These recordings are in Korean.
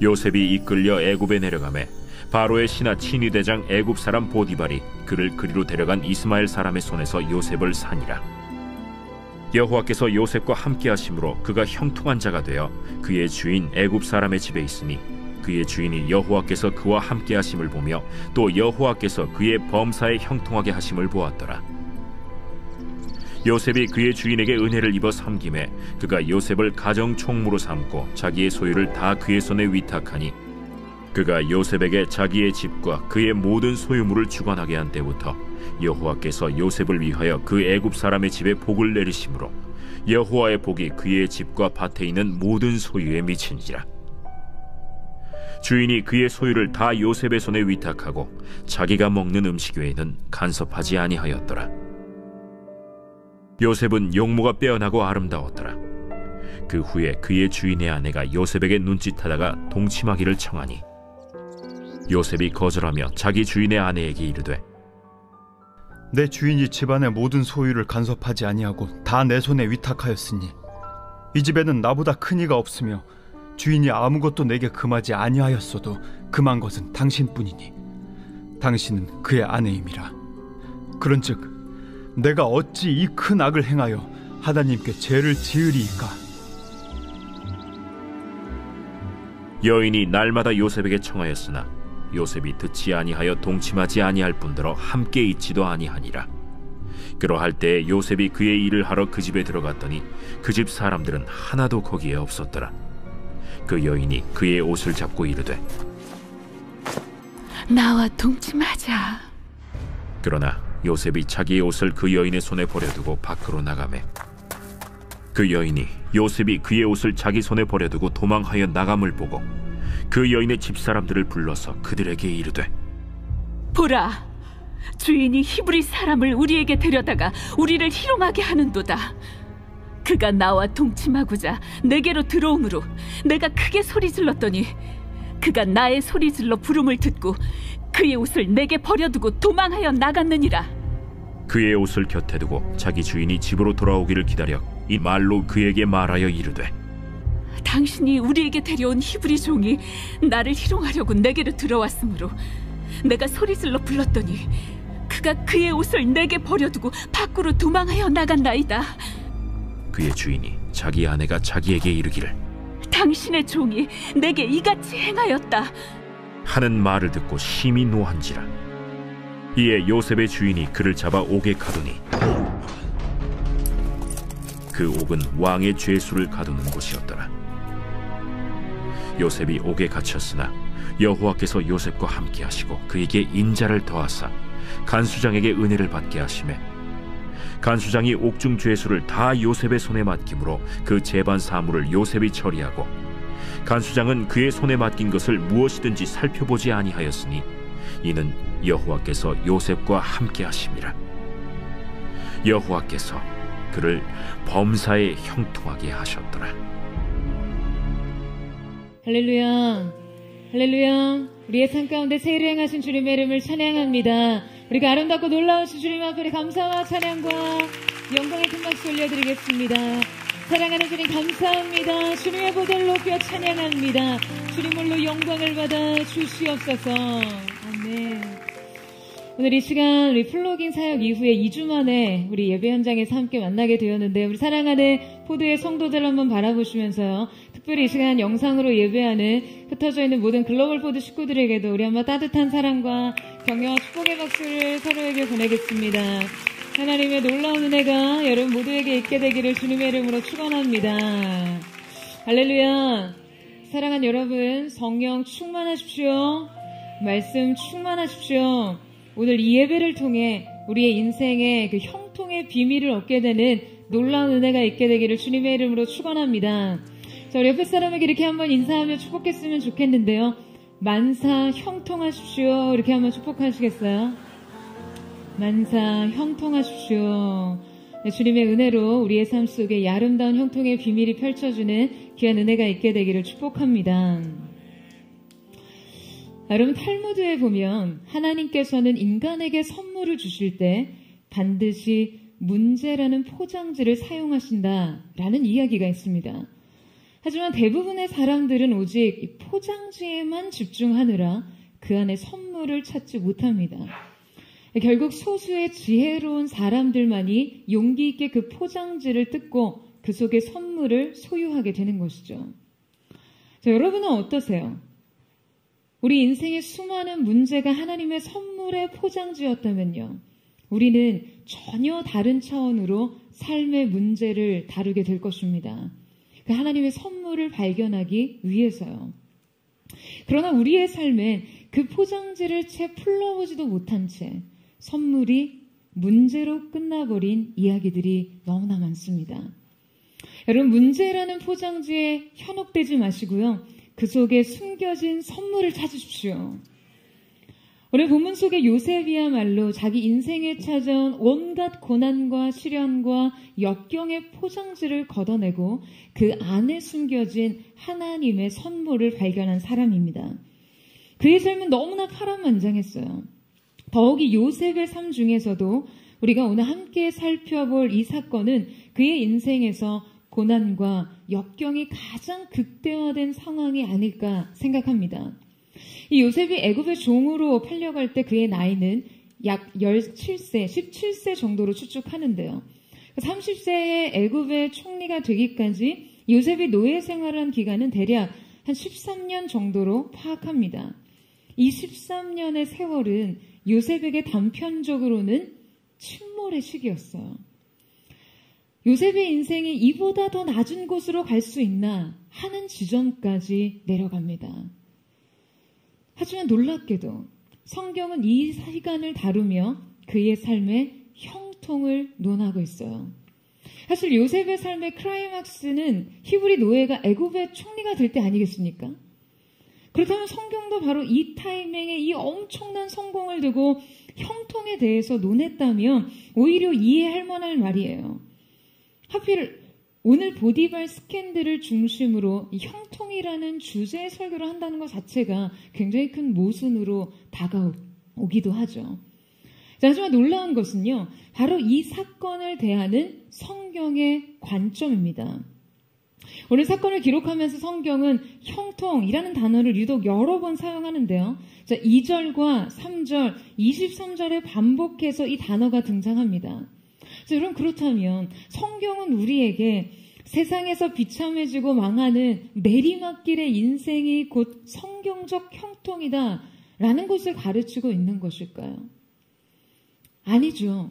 요셉이 이끌려 애굽에 내려가매 바로의 신하 친위대장 애굽 사람 보디발이 그를 그리로 데려간 이스마엘 사람의 손에서 요셉을 산이라. 여호와께서 요셉과 함께 하심으로 그가 형통한 자가 되어 그의 주인 애굽 사람의 집에 있으니 그의 주인이 여호와께서 그와 함께 하심을 보며 또 여호와께서 그의 범사에 형통하게 하심을 보았더라. 요셉이 그의 주인에게 은혜를 입어 섬김에 그가 요셉을 가정 총무로 삼고 자기의 소유를 다 그의 손에 위탁하니 그가 요셉에게 자기의 집과 그의 모든 소유물을 주관하게 한 때부터 여호와께서 요셉을 위하여 그 애굽 사람의 집에 복을 내리심으로 여호와의 복이 그의 집과 밭에 있는 모든 소유에 미치니라. 주인이 그의 소유를 다 요셉의 손에 위탁하고 자기가 먹는 음식 외에는 간섭하지 아니하였더라. 요셉은 용모가 빼어나고 아름다웠더라. 그 후에 그의 주인의 아내가 요셉에게 눈짓하다가 동침하기를 청하니 요셉이 거절하며 자기 주인의 아내에게 이르되 내 주인이 집안의 모든 소유를 간섭하지 아니하고 다 내 손에 위탁하였으니 이 집에는 나보다 큰 이가 없으며 주인이 아무것도 내게 금하지 아니하였어도 금한 것은 당신뿐이니 당신은 그의 아내임이라. 그런즉 내가 어찌 이 큰 악을 행하여 하나님께 죄를 지으리이까. 여인이 날마다 요셉에게 청하였으나 요셉이 듣지 아니하여 동침하지 아니할 뿐더러 함께 있지도 아니하니라. 그러할 때 요셉이 그의 일을 하러 그 집에 들어갔더니 그 집 사람들은 하나도 거기에 없었더라. 그 여인이 그의 옷을 잡고 이르되 나와 동침하자. 그러나 요셉이 자기의 옷을 그 여인의 손에 버려두고 밖으로 나가매 그 여인이 요셉이 그의 옷을 자기 손에 버려두고 도망하여 나감을 보고 그 여인의 집사람들을 불러서 그들에게 이르되 보라, 주인이 히브리 사람을 우리에게 데려다가 우리를 희롱하게 하는도다. 그가 나와 동침하고자 내게로 들어오므로 내가 크게 소리질렀더니 그가 나의 소리질러 부름을 듣고 그의 옷을 내게 버려두고 도망하여 나갔느니라. 그의 옷을 곁에 두고 자기 주인이 집으로 돌아오기를 기다려 이 말로 그에게 말하여 이르되 당신이 우리에게 데려온 히브리 종이 나를 희롱하려고 내게로 들어왔으므로 내가 소리질러 불렀더니 그가 그의 옷을 내게 버려두고 밖으로 도망하여 나간나이다. 그의 주인이 자기 아내가 자기에게 이르기를 당신의 종이 내게 이같이 행하였다 하는 말을 듣고 심히 노한지라. 이에 요셉의 주인이 그를 잡아 옥에 가두니 그 옥은 왕의 죄수를 가두는 곳이었더라. 요셉이 옥에 갇혔으나 여호와께서 요셉과 함께 하시고 그에게 인자를 더하사 간수장에게 은혜를 받게 하시매 간수장이 옥중 죄수를 다 요셉의 손에 맡김으로 그 재반 사물을 요셉이 처리하고 간수장은 그의 손에 맡긴 것을 무엇이든지 살펴보지 아니하였으니 이는 여호와께서 요셉과 함께 하심이라. 여호와께서 그를 범사에 형통하게 하셨더라. 할렐루야, 할렐루야. 우리의 삶 가운데 세일을 행하신 주님의 이름을 찬양합니다. 우리가 아름답고 놀라우신 주님 앞에 감사와 찬양과 영광의 큰 박수 올려드리겠습니다. 사랑하는 주님 감사합니다. 주님의 보좌를 높여 찬양합니다. 주님으로 영광을 받아 주시옵소서. 아멘. 오늘 이 시간 우리 플로깅 사역 이후에 2주 만에 우리 예배 현장에서 함께 만나게 되었는데 우리 사랑하는 포도의 성도들 한번 바라보시면서요. 특별히 이 시간 영상으로 예배하는 흩어져 있는 모든 글로벌 포드 식구들에게도 우리 한번 따뜻한 사랑과 격려와 축복의 박수를 서로에게 보내겠습니다. 하나님의 놀라운 은혜가 여러분 모두에게 있게 되기를 주님의 이름으로 축원합니다. 할렐루야. 사랑하는 여러분, 성령 충만하십시오. 말씀 충만하십시오. 오늘 이 예배를 통해 우리의 인생의 그 형통의 비밀을 얻게 되는 놀라운 은혜가 있게 되기를 주님의 이름으로 축원합니다. 자, 우리 옆에 사람에게 이렇게 한번 인사하며 축복했으면 좋겠는데요. 만사 형통하십시오. 이렇게 한번 축복하시겠어요? 만사 형통하십시오. 네, 주님의 은혜로 우리의 삶 속에 이 아름다운 형통의 비밀이 펼쳐주는 귀한 은혜가 있게 되기를 축복합니다. 여러분, 탈무드에 보면 하나님께서는 인간에게 선물을 주실 때 반드시 문제라는 포장지를 사용하신다라는 이야기가 있습니다. 하지만 대부분의 사람들은 오직 포장지에만 집중하느라 그 안에 선물을 찾지 못합니다. 결국 소수의 지혜로운 사람들만이 용기 있게 그 포장지를 뜯고 그 속에 선물을 소유하게 되는 것이죠. 자, 여러분은 어떠세요? 우리 인생의 수많은 문제가 하나님의 선물의 포장지였다면요, 우리는 전혀 다른 차원으로 삶의 문제를 다루게 될 것입니다. 그 하나님의 선물을 발견하기 위해서요. 그러나 우리의 삶엔 그 포장지를 채 풀러보지도 못한 채 선물이 문제로 끝나버린 이야기들이 너무나 많습니다. 여러분, 문제라는 포장지에 현혹되지 마시고요, 그 속에 숨겨진 선물을 찾으십시오. 오늘 본문 속의 요셉이야말로 자기 인생에 찾아온 온갖 고난과 시련과 역경의 포장지를 걷어내고 그 안에 숨겨진 하나님의 선물을 발견한 사람입니다. 그의 삶은 너무나 파란만장했어요. 더욱이 요셉의 삶 중에서도 우리가 오늘 함께 살펴볼 이 사건은 그의 인생에서 고난과 역경이 가장 극대화된 상황이 아닐까 생각합니다. 이 요셉이 애굽의 종으로 팔려갈 때 그의 나이는 약 17세 정도로 추측하는데요. 30세의 애굽의 총리가 되기까지 요셉이 노예 생활을 한 기간은 대략 한 13년 정도로 파악합니다. 이 13년의 세월은 요셉에게 단편적으로는 침몰의 시기였어요. 요셉의 인생이 이보다 더 낮은 곳으로 갈 수 있나 하는 지점까지 내려갑니다. 하지만 놀랍게도 성경은 이 시간을 다루며 그의 삶의 형통을 논하고 있어요. 사실 요셉의 삶의 클라이막스는 히브리 노예가 애굽의 총리가 될 때 아니겠습니까? 그렇다면 성경도 바로 이 타이밍에 이 엄청난 성공을 두고 형통에 대해서 논했다면 오히려 이해할 만한 말이에요. 하필 오늘 보디발 스캔들을 중심으로 이 형통이라는 주제의 설교를 한다는 것 자체가 굉장히 큰 모순으로 다가오기도 하죠. 자, 하지만 놀라운 것은요, 바로 이 사건을 대하는 성경의 관점입니다. 오늘 사건을 기록하면서 성경은 형통이라는 단어를 유독 여러 번 사용하는데요. 자, 2절과 3절, 23절에 반복해서 이 단어가 등장합니다. 자, 여러분, 그렇다면 성경은 우리에게 세상에서 비참해지고 망하는 내리막길의 인생이 곧 성경적 형통이다 라는 것을 가르치고 있는 것일까요? 아니죠.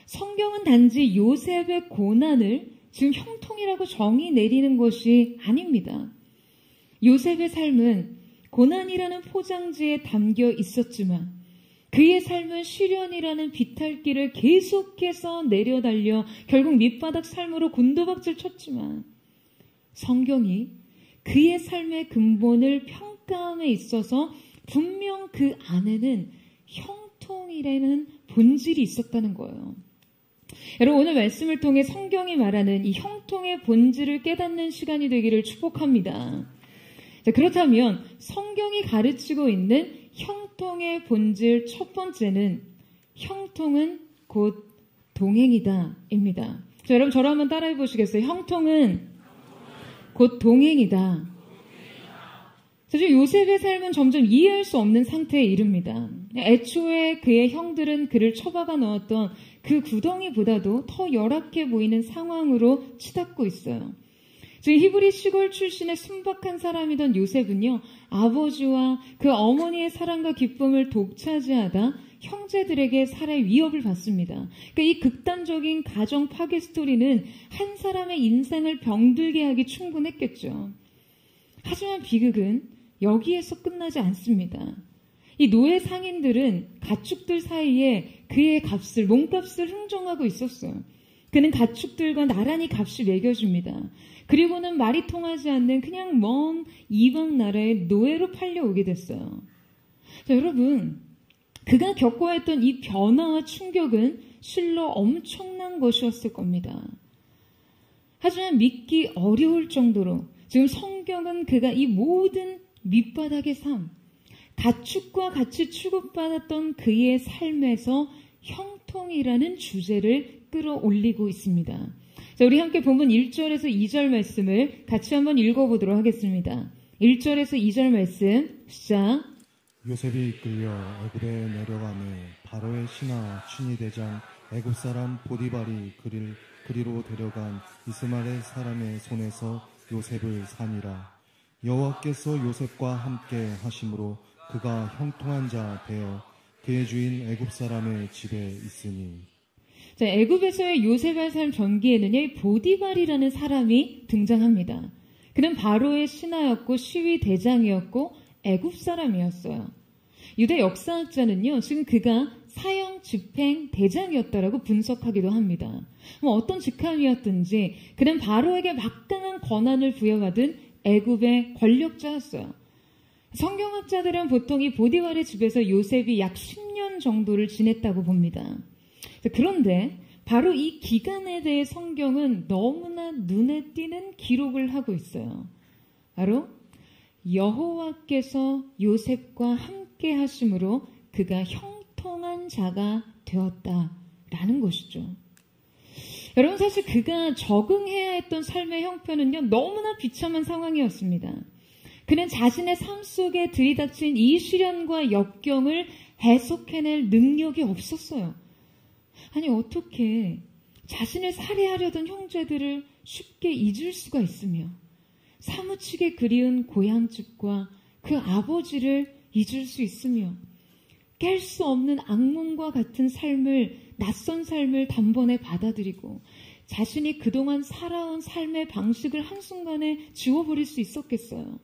성경은 단지 요셉의 고난을 지금 형통이라고 정의 내리는 것이 아닙니다. 요셉의 삶은 고난이라는 포장지에 담겨 있었지만 그의 삶은 시련이라는 비탈길을 계속해서 내려달려 결국 밑바닥 삶으로 곤두박질 쳤지만 성경이 그의 삶의 근본을 평가함에 있어서 분명 그 안에는 형통이라는 본질이 있었다는 거예요. 여러분, 오늘 말씀을 통해 성경이 말하는 이 형통의 본질을 깨닫는 시간이 되기를 축복합니다. 자, 그렇다면 성경이 가르치고 있는 형통의 본질 첫 번째는 형통은 곧 동행이다 입니다. 자, 여러분 저를 한번 따라해 보시겠어요? 형통은 곧 동행이다. 사실 요셉의 삶은 점점 이해할 수 없는 상태에 이릅니다. 애초에 그의 형들은 그를 처박아 넣었던 그 구덩이보다도 더 열악해 보이는 상황으로 치닫고 있어요. 즉 히브리 시골 출신의 순박한 사람이던 요셉은요, 아버지와 그 어머니의 사랑과 기쁨을 독차지하다 형제들에게 살해 위협을 받습니다. 그러니까 이 극단적인 가정 파괴 스토리는 한 사람의 인생을 병들게 하기 충분했겠죠. 하지만 비극은 여기에서 끝나지 않습니다. 이 노예 상인들은 가축들 사이에 그의 값을, 몸값을 흥정하고 있었어요. 그는 가축들과 나란히 값이 매겨집니다. 그리고는 말이 통하지 않는 그냥 먼 이방 나라의 노예로 팔려오게 됐어요. 자, 여러분, 그가 겪어야 했던 이 변화와 충격은 실로 엄청난 것이었을 겁니다. 하지만 믿기 어려울 정도로 지금 성경은 그가 이 모든 밑바닥의 삶, 가축과 같이 취급받았던 그의 삶에서 형통이라는 주제를 끌어올리고 있습니다. 자, 우리 함께 본문 1절에서 2절 말씀을 같이 한번 읽어보도록 하겠습니다. 1절에서 2절 말씀 시작. 요셉이 이끌려 애굽에 내려가매 바로의 신하 취니대장 애굽 사람 보디발이 그리로 데려간 이스마엘 사람의 손에서 요셉을 산이라. 여호와께서 요셉과 함께 하심으로 그가 형통한 자 되어 그의 주인 애굽 사람의 집에 있으니. 자, 애굽에서의 요셉의 삶 전기에는요, 이 보디발이라는 사람이 등장합니다. 그는 바로의 신하였고 시위 대장이었고 애굽 사람이었어요. 유대 역사학자는요, 지금 그가 사형 집행 대장이었다라고 분석하기도 합니다. 어떤 직함이었든지 그는 바로에게 막강한 권한을 부여받은 애굽의 권력자였어요. 성경학자들은 보통 이 보디발의 집에서 요셉이 약 10년 정도를 지냈다고 봅니다. 그런데 바로 이 기간에 대해 성경은 너무나 눈에 띄는 기록을 하고 있어요. 바로 여호와께서 요셉과 함께 하심으로 그가 형통한 자가 되었다라는 것이죠. 여러분, 사실 그가 적응해야 했던 삶의 형편은요, 너무나 비참한 상황이었습니다. 그는 자신의 삶 속에 들이닥친 이 시련과 역경을 해석해낼 능력이 없었어요. 아니, 어떻게 자신을 살해하려던 형제들을 쉽게 잊을 수가 있으며 사무치게 그리운 고향집과 그 아버지를 잊을 수 있으며 깰 수 없는 악몽과 같은 삶을, 낯선 삶을 단번에 받아들이고 자신이 그동안 살아온 삶의 방식을 한순간에 지워버릴 수 있었겠어요.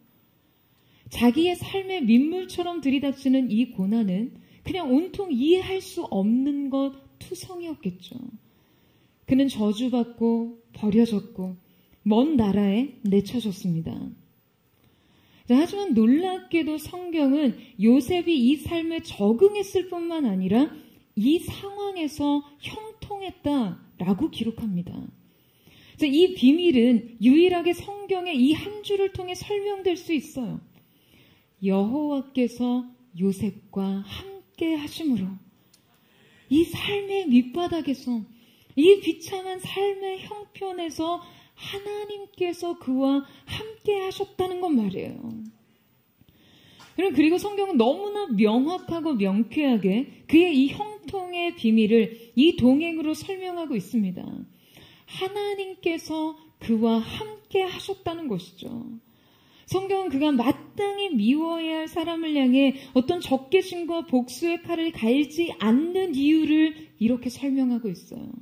자기의 삶의 민물처럼 들이닥치는 이 고난은 그냥 온통 이해할 수 없는 것 투성이었겠죠. 그는 저주받고 버려졌고 먼 나라에 내쳐졌습니다. 하지만 놀랍게도 성경은 요셉이 이 삶에 적응했을 뿐만 아니라 이 상황에서 형통했다라고 기록합니다. 이 비밀은 유일하게 성경의 이 한 줄을 통해 설명될 수 있어요. 여호와께서 요셉과 함께 하심으로 이 삶의 밑바닥에서, 이 비참한 삶의 형편에서 하나님께서 그와 함께 하셨다는 건 말이에요. 그리고 성경은 너무나 명확하고 명쾌하게 그의 이 형통의 비밀을 이 동행으로 설명하고 있습니다. 하나님께서 그와 함께 하셨다는 것이죠. 성경은 그가 마땅히 미워해야 할 사람을 향해 어떤 적개심과 복수의 칼을 갈지 않는 이유를 이렇게 설명하고 있어요.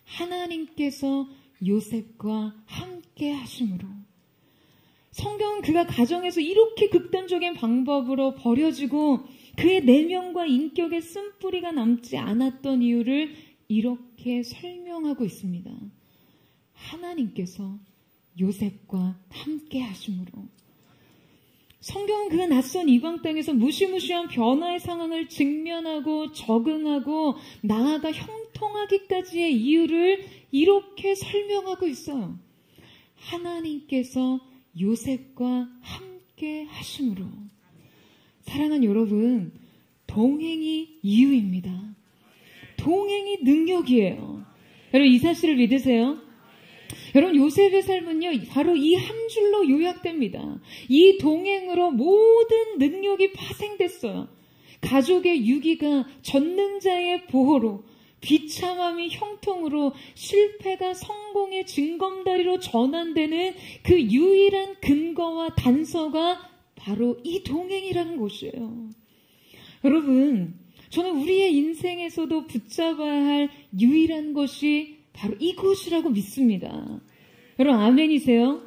하나님께서 요셉과 함께 하심으로. 성경은 그가 가정에서 이렇게 극단적인 방법으로 버려지고 그의 내면과 인격에 쓴뿌리가 남지 않았던 이유를 이렇게 설명하고 있습니다. 하나님께서 요셉과 함께 하심으로. 성경은 그 낯선 이방 땅에서 무시무시한 변화의 상황을 직면하고 적응하고 나아가 형통하기까지의 이유를 이렇게 설명하고 있어요. 하나님께서 요셉과 함께 하심으로. 사랑하는 여러분, 동행이 이유입니다. 동행이 능력이에요. 여러분, 이 사실을 믿으세요? 여러분, 요셉의 삶은요, 바로 이 한 줄로 요약됩니다. 이 동행으로 모든 능력이 파생됐어요. 가족의 유기가 전능자의 보호로, 비참함이 형통으로, 실패가 성공의 징검다리로 전환되는 그 유일한 근거와 단서가 바로 이 동행이라는 것이에요. 여러분, 저는 우리의 인생에서도 붙잡아야 할 유일한 것이 바로 이곳이라고 믿습니다. 여러분, 아멘이세요?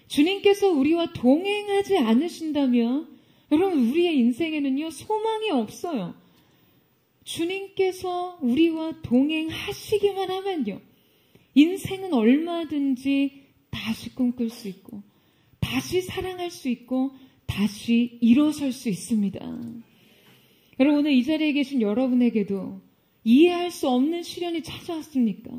주님께서 우리와 동행하지 않으신다면 여러분, 우리의 인생에는요, 소망이 없어요. 주님께서 우리와 동행하시기만 하면요, 인생은 얼마든지 다시 꿈꿀 수 있고 다시 사랑할 수 있고 다시 일어설 수 있습니다. 여러분, 오늘 이 자리에 계신 여러분에게도 이해할 수 없는 시련이 찾아왔습니까?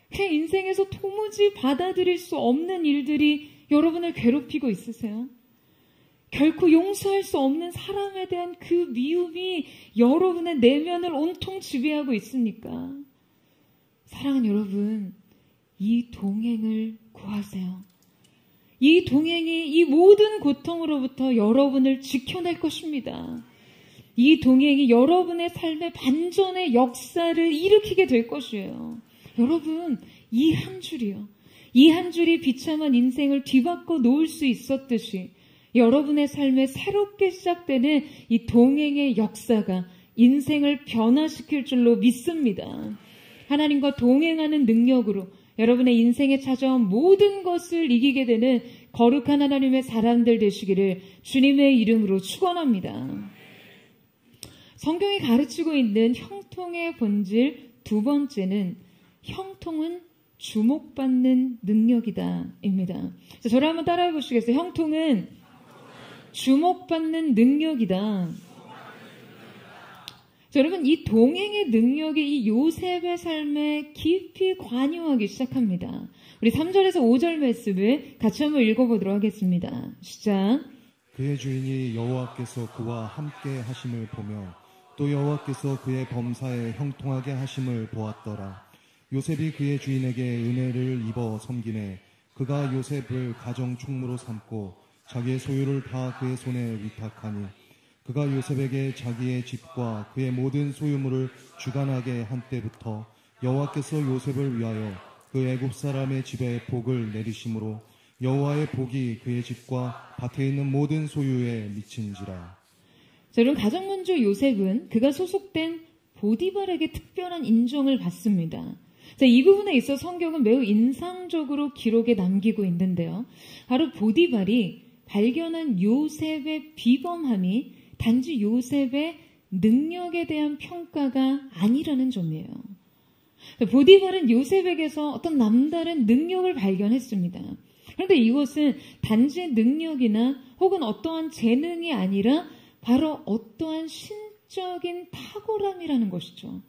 그냥 인생에서 도무지 받아들일 수 없는 일들이 여러분을 괴롭히고 있으세요? 결코 용서할 수 없는 사람에 대한 그 미움이 여러분의 내면을 온통 지배하고 있습니까? 사랑하는 여러분, 이 동행을 구하세요. 이 동행이 이 모든 고통으로부터 여러분을 지켜낼 것입니다. 이 동행이 여러분의 삶의 반전의 역사를 일으키게 될 것이에요. 여러분, 이 한 줄이요. 이 한 줄이 비참한 인생을 뒤바꿔 놓을 수 있었듯이 여러분의 삶에 새롭게 시작되는 이 동행의 역사가 인생을 변화시킬 줄로 믿습니다. 하나님과 동행하는 능력으로 여러분의 인생에 찾아온 모든 것을 이기게 되는 거룩한 하나님의 사람들 되시기를 주님의 이름으로 축원합니다. 성경이 가르치고 있는 형통의 본질 두 번째는 형통은 주목받는 능력이다 입니다. 자, 저를 한번 따라해 보시겠어요? 형통은 주목받는 능력이다. 자, 여러분, 이 동행의 능력이 이 요셉의 삶에 깊이 관여하기 시작합니다. 우리 3절에서 5절 말씀을 같이 한번 읽어보도록 하겠습니다. 시작. 그의 주인이 여호와께서 그와 함께 하심을 보며 또 여호와께서 그의 범사에 형통하게 하심을 보았더라. 요셉이 그의 주인에게 은혜를 입어 섬기매 그가 요셉을 가정 총무로 삼고 자기의 소유를 다 그의 손에 위탁하니 그가 요셉에게 자기의 집과 그의 모든 소유물을 주관하게 한 때부터 여호와께서 요셉을 위하여 그 애굽 사람의 집에 복을 내리심으로 여호와의 복이 그의 집과 밭에 있는 모든 소유에 미친지라. 자, 여러분, 가장 먼저 요셉은 그가 소속된 보디발에게 특별한 인정을 받습니다. 자, 이 부분에 있어 성경은 매우 인상적으로 기록에 남기고 있는데요. 바로 보디발이 발견한 요셉의 비범함이 단지 요셉의 능력에 대한 평가가 아니라는 점이에요. 보디발은 요셉에게서 어떤 남다른 능력을 발견했습니다. 그런데 이것은 단지 능력이나 혹은 어떠한 재능이 아니라 바로 어떠한 신적인 탁월함이라는 것이죠.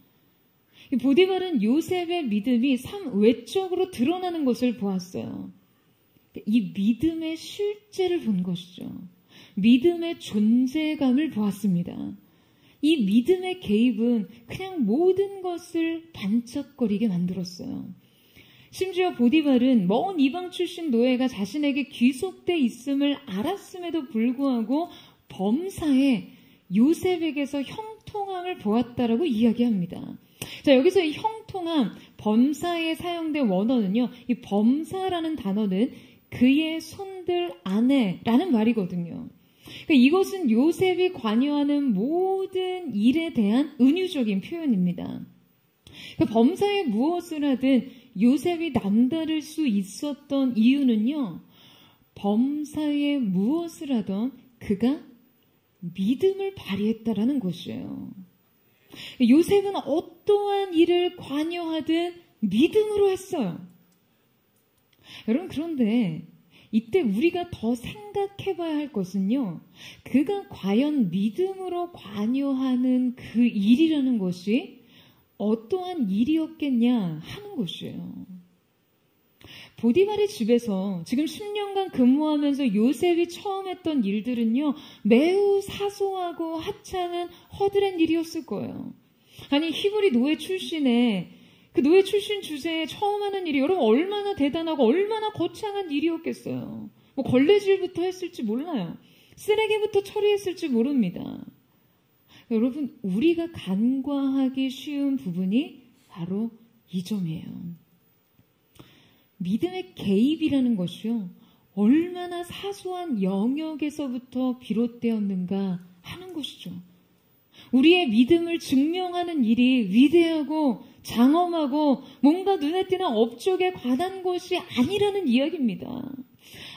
보디발은 요셉의 믿음이 삶 외적으로 드러나는 것을 보았어요. 이 믿음의 실제를 본 것이죠. 믿음의 존재감을 보았습니다. 이 믿음의 개입은 그냥 모든 것을 반짝거리게 만들었어요. 심지어 보디발은 먼 이방 출신 노예가 자신에게 귀속돼 있음을 알았음에도 불구하고 범사에 요셉에게서 형통함을 보았다라고 이야기합니다. 자, 여기서 이 형통함, 범사에 사용된 원어는요, 이 범사라는 단어는 그의 손들 안에라는 말이거든요. 그러니까 이것은 요셉이 관여하는 모든 일에 대한 은유적인 표현입니다. 그러니까 범사에 무엇을 하든 요셉이 남다를 수 있었던 이유는요, 범사에 무엇을 하던 그가 믿음을 발휘했다라는 것이에요. 요셉은 어떠한 일을 관여하든 믿음으로 했어요. 여러분, 그런데 이때 우리가 더 생각해봐야 할 것은요, 그가 과연 믿음으로 관여하는 그 일이라는 것이 어떠한 일이었겠냐 하는 것이에요. 보디발의 집에서 지금 10년간 근무하면서 요셉이 처음 했던 일들은요, 매우 사소하고 하찮은 허드렛 일이었을 거예요. 아니, 히브리 노예 출신의 그 노예 출신 주제에 처음 하는 일이 여러분 얼마나 대단하고 얼마나 거창한 일이었겠어요. 뭐 걸레질부터 했을지 몰라요. 쓰레기부터 처리했을지 모릅니다. 여러분, 우리가 간과하기 쉬운 부분이 바로 이 점이에요. 믿음의 개입이라는 것이요, 얼마나 사소한 영역에서부터 비롯되었는가 하는 것이죠. 우리의 믿음을 증명하는 일이 위대하고 장엄하고 뭔가 눈에 띄는 업적에 관한 것이 아니라는 이야기입니다.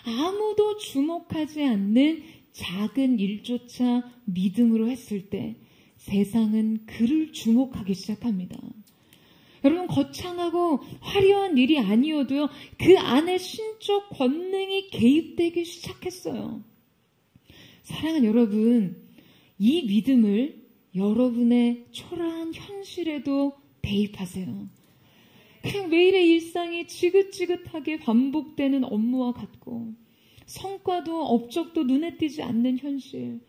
아무도 주목하지 않는 작은 일조차 믿음으로 했을 때 세상은 그를 주목하기 시작합니다. 여러분, 거창하고 화려한 일이 아니어도요, 그 안에 신적 권능이 개입되기 시작했어요. 사랑하는 여러분, 이 믿음을 여러분의 초라한 현실에도 대입하세요. 그냥 매일의 일상이 지긋지긋하게 반복되는 업무와 같고, 성과도 업적도 눈에 띄지 않는 현실,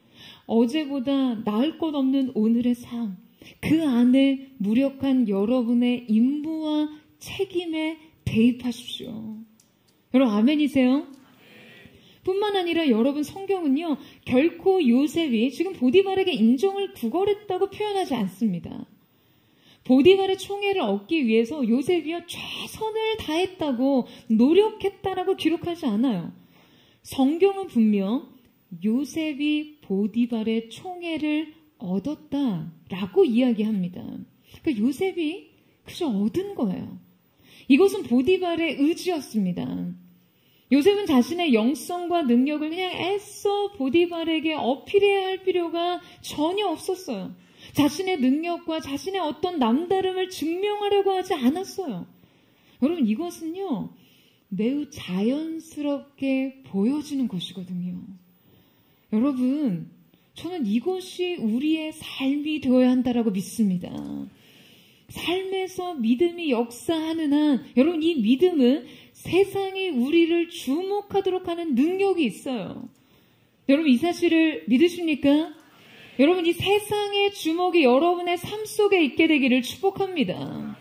어제보다 나을 것 없는 오늘의 삶, 그 안에 무력한 여러분의 임무와 책임에 대입하십시오. 여러분 아멘이세요? 뿐만 아니라 여러분 성경은요, 결코 요셉이 지금 보디발에게 인정을 구걸했다고 표현하지 않습니다. 보디발의 총애를 얻기 위해서 요셉이요 최선을 다했다고 노력했다라고 기록하지 않아요. 성경은 분명 요셉이 보디발의 총애를 얻었다라고 이야기합니다. 그러니까 요셉이 그저 얻은 거예요. 이것은 보디발의 의지였습니다. 요셉은 자신의 영성과 능력을 그냥 애써 보디발에게 어필해야 할 필요가 전혀 없었어요. 자신의 능력과 자신의 어떤 남다름을 증명하려고 하지 않았어요. 여러분 이것은요 매우 자연스럽게 보여지는 것이거든요. 여러분 저는 이것이 우리의 삶이 되어야 한다라고 믿습니다. 삶에서 믿음이 역사하는 한 여러분 이 믿음은 세상이 우리를 주목하도록 하는 능력이 있어요. 여러분 이 사실을 믿으십니까? 여러분 이 세상의 주목이 여러분의 삶 속에 있게 되기를 축복합니다.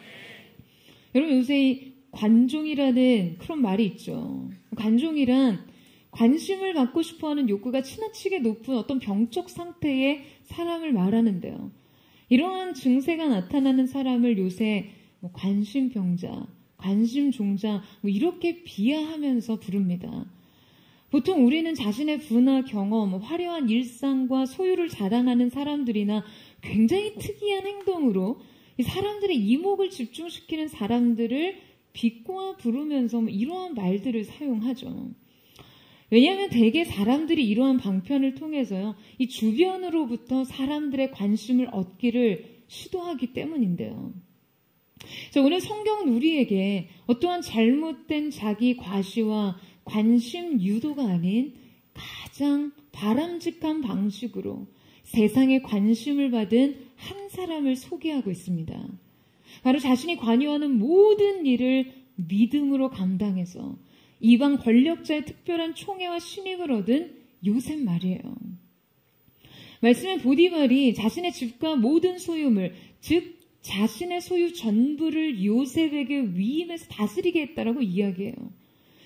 여러분 요새 이 관종이라는 그런 말이 있죠. 관종이란 관심을 받고 싶어하는 욕구가 지나치게 높은 어떤 병적 상태의 사람을 말하는데요. 이러한 증세가 나타나는 사람을 요새 관심병자, 관심종자 이렇게 비하하면서 부릅니다. 보통 우리는 자신의 부나 경험, 화려한 일상과 소유를 자랑하는 사람들이나 굉장히 특이한 행동으로 이 사람들의 이목을 집중시키는 사람들을 비꼬아 부르면서 이러한 말들을 사용하죠. 왜냐하면 대개 사람들이 이러한 방편을 통해서요, 이 주변으로부터 사람들의 관심을 얻기를 시도하기 때문인데요. 자, 오늘 성경은 우리에게 어떠한 잘못된 자기 과시와 관심 유도가 아닌 가장 바람직한 방식으로 세상에 관심을 받은 한 사람을 소개하고 있습니다. 바로 자신이 관여하는 모든 일을 믿음으로 감당해서 이방 권력자의 특별한 총애와 신임을 얻은 요셉 말이에요. 말씀에 보디발이 자신의 집과 모든 소유물, 즉 자신의 소유 전부를 요셉에게 위임해서 다스리게 했다라고 이야기해요.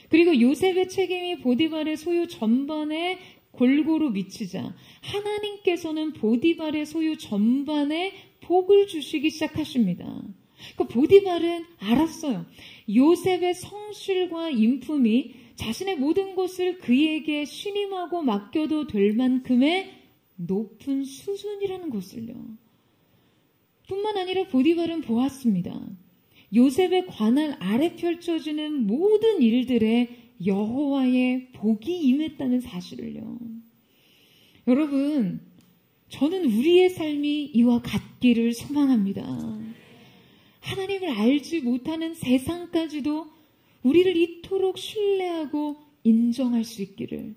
그리고 요셉의 책임이 보디발의 소유 전반에 골고루 미치자 하나님께서는 보디발의 소유 전반에 복을 주시기 시작하십니다. 그 보디발은 알았어요. 요셉의 성실과 인품이 자신의 모든 것을 그에게 신임하고 맡겨도 될 만큼의 높은 수준이라는 것을요. 뿐만 아니라 보디발은 보았습니다. 요셉의 관할 아래 펼쳐지는 모든 일들에 여호와의 복이 임했다는 사실을요. 여러분, 저는 우리의 삶이 이와 같기를 소망합니다. 하나님을 알지 못하는 세상까지도 우리를 이토록 신뢰하고 인정할 수 있기를,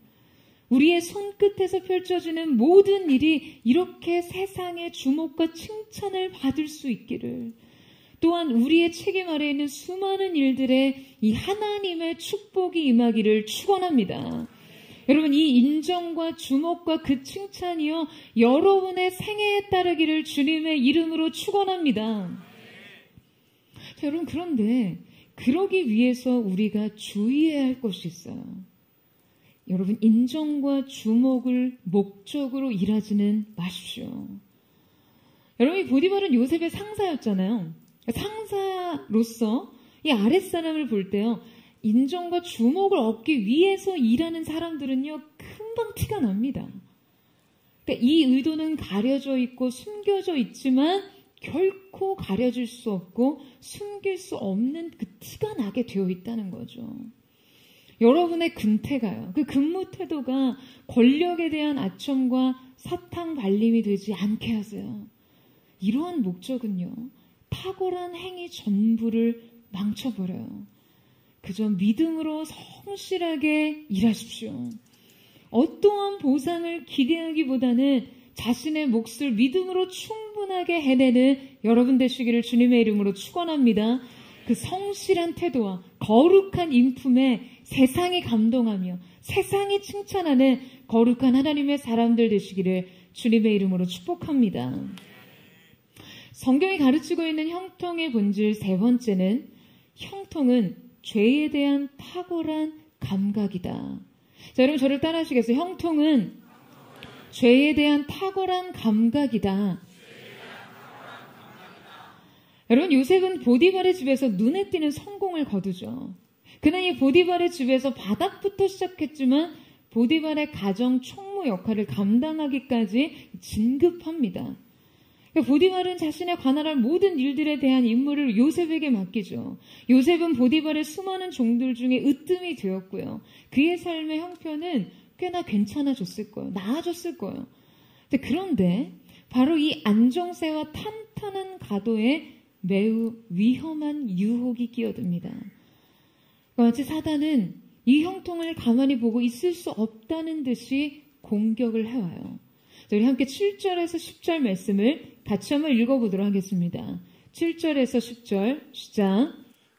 우리의 손끝에서 펼쳐지는 모든 일이 이렇게 세상의 주목과 칭찬을 받을 수 있기를, 또한 우리의 책임 아래에 있는 수많은 일들에 이 하나님의 축복이 임하기를 축원합니다. 여러분, 이 인정과 주목과 그 칭찬이요 여러분의 생애에 따르기를 주님의 이름으로 축원합니다. 자, 여러분, 그런데 그러기 위해서 우리가 주의해야 할 것이 있어요. 여러분, 인정과 주목을 목적으로 일하지는 마십시오. 여러분, 이 보디발은 요셉의 상사였잖아요. 상사로서 이 아랫사람을 볼 때요, 인정과 주목을 얻기 위해서 일하는 사람들은요, 금방 티가 납니다. 그러니까 이 의도는 가려져 있고 숨겨져 있지만 결코 가려질 수 없고 숨길 수 없는 그 티가 나게 되어 있다는 거죠. 여러분의 근태가요, 그 근무 태도가 권력에 대한 아첨과 사탕 발림이 되지 않게 하세요. 이러한 목적은요, 탁월한 행위 전부를 망쳐버려요. 그저 믿음으로 성실하게 일하십시오. 어떠한 보상을 기대하기보다는 자신의 몫을 믿음으로 충분하게 해내는 여러분 되시기를 주님의 이름으로 축원합니다. 그 성실한 태도와 거룩한 인품에 세상이 감동하며 세상이 칭찬하는 거룩한 하나님의 사람들 되시기를 주님의 이름으로 축복합니다. 성경이 가르치고 있는 형통의 본질 세 번째는, 형통은 죄에 대한 탁월한 감각이다. 자, 여러분 저를 따라 하시겠어요? 형통은 죄에 대한 탁월한 감각이다. 여러분, 요셉은 보디발의 집에서 눈에 띄는 성공을 거두죠. 그는 이 보디발의 집에서 바닥부터 시작했지만 보디발의 가정 총무 역할을 감당하기까지 진급합니다. 그러니까 보디발은 자신의 관할할 모든 일들에 대한 임무를 요셉에게 맡기죠. 요셉은 보디발의 수많은 종들 중에 으뜸이 되었고요. 그의 삶의 형편은 꽤나 괜찮아졌을 거예요. 나아졌을 거예요. 그런데 바로 이 안정세와 탄탄한 가도에 매우 위험한 유혹이 끼어듭니다. 마치 사단은 이 형통을 가만히 보고 있을 수 없다는 듯이 공격을 해와요. 우리 함께 7절에서 10절 말씀을 같이 한번 읽어보도록 하겠습니다. 7절에서 10절 시작.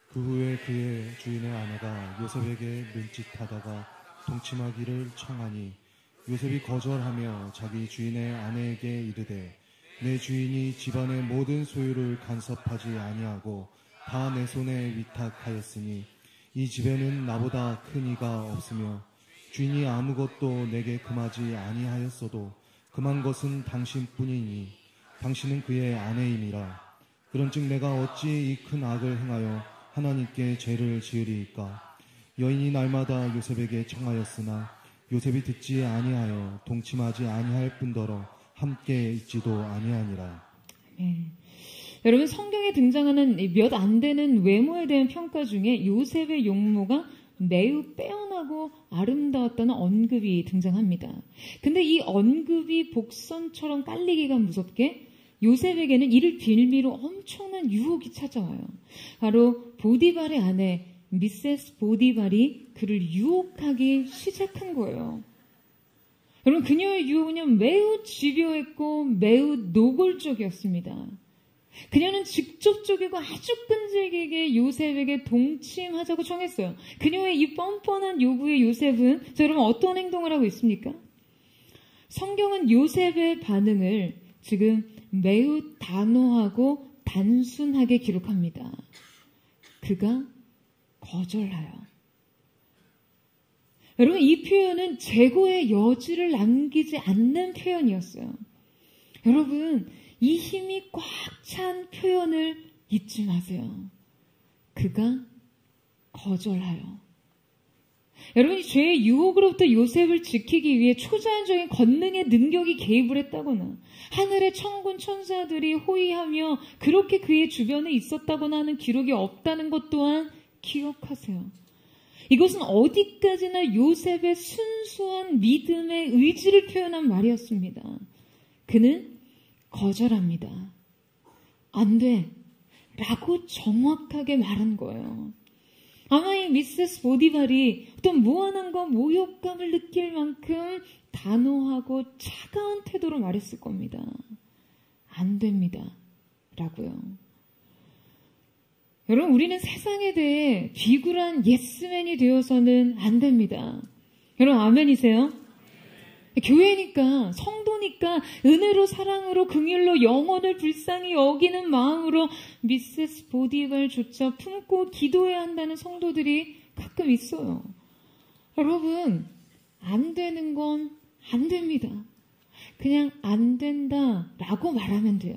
그 후에 그의 주인의 아내가 요셉에게 눈짓하다가 동침하기를 청하니 요셉이 거절하며 자기 주인의 아내에게 이르되 내 주인이 집안의 모든 소유를 간섭하지 아니하고 다 내 손에 위탁하였으니 이 집에는 나보다 큰 이가 없으며 주인이 아무것도 내게 금하지 아니하였어도 금한 것은 당신뿐이니 당신은 그의 아내이니라. 그런즉 내가 어찌 이 큰 악을 행하여 하나님께 죄를 지으리이까. 여인이 날마다 요셉에게 청하였으나 요셉이 듣지 아니하여 동침하지 아니할 뿐더러 함께 있지도 아니하니라. 여러분, 성경에 등장하는 몇 안 되는 외모에 대한 평가 중에 요셉의 용모가 매우 빼어나고 아름다웠다는 언급이 등장합니다. 근데 이 언급이 복선처럼 깔리기가 무섭게 요셉에게는 이를 빌미로 엄청난 유혹이 찾아와요. 바로 보디발의 아내 미세스 보디발이 그를 유혹하기 시작한 거예요. 여러분, 그녀의 유혹은 매우 집요했고 매우 노골적이었습니다. 그녀는 직접적이고 아주 끈질기게 요셉에게 동침하자고 청했어요. 그녀의 이 뻔뻔한 요구에 요셉은 여러분 어떤 행동을 하고 있습니까? 성경은 요셉의 반응을 지금 매우 단호하고 단순하게 기록합니다. 그가 거절하여. 여러분, 이 표현은 재고의 여지를 남기지 않는 표현이었어요. 여러분, 이 힘이 꽉 찬 표현을 잊지 마세요. 그가 거절하여. 여러분, 이 죄의 유혹으로부터 요셉을 지키기 위해 초자연적인 권능의 능력이 개입을 했다거나 하늘의 천군 천사들이 호위하며 그렇게 그의 주변에 있었다거나 하는 기록이 없다는 것 또한 기억하세요. 이것은 어디까지나 요셉의 순수한 믿음의 의지를 표현한 말이었습니다. 그는 거절합니다. 안 돼. 라고 정확하게 말한 거예요. 아마 이 미세스 보디발이 어떤 무한함과 모욕감을 느낄 만큼 단호하고 차가운 태도로 말했을 겁니다. 안 됩니다. 라고요. 여러분, 우리는 세상에 대해 비굴한 예스맨이 되어서는 안 됩니다. 여러분, 아멘이세요? 교회니까, 성도니까 은혜로 사랑으로 긍휼로 영혼을 불쌍히 여기는 마음으로 미세스 보디발조차 품고 기도해야 한다는 성도들이 가끔 있어요. 여러분, 안 되는 건 안 됩니다. 그냥 안 된다라고 말하면 돼요.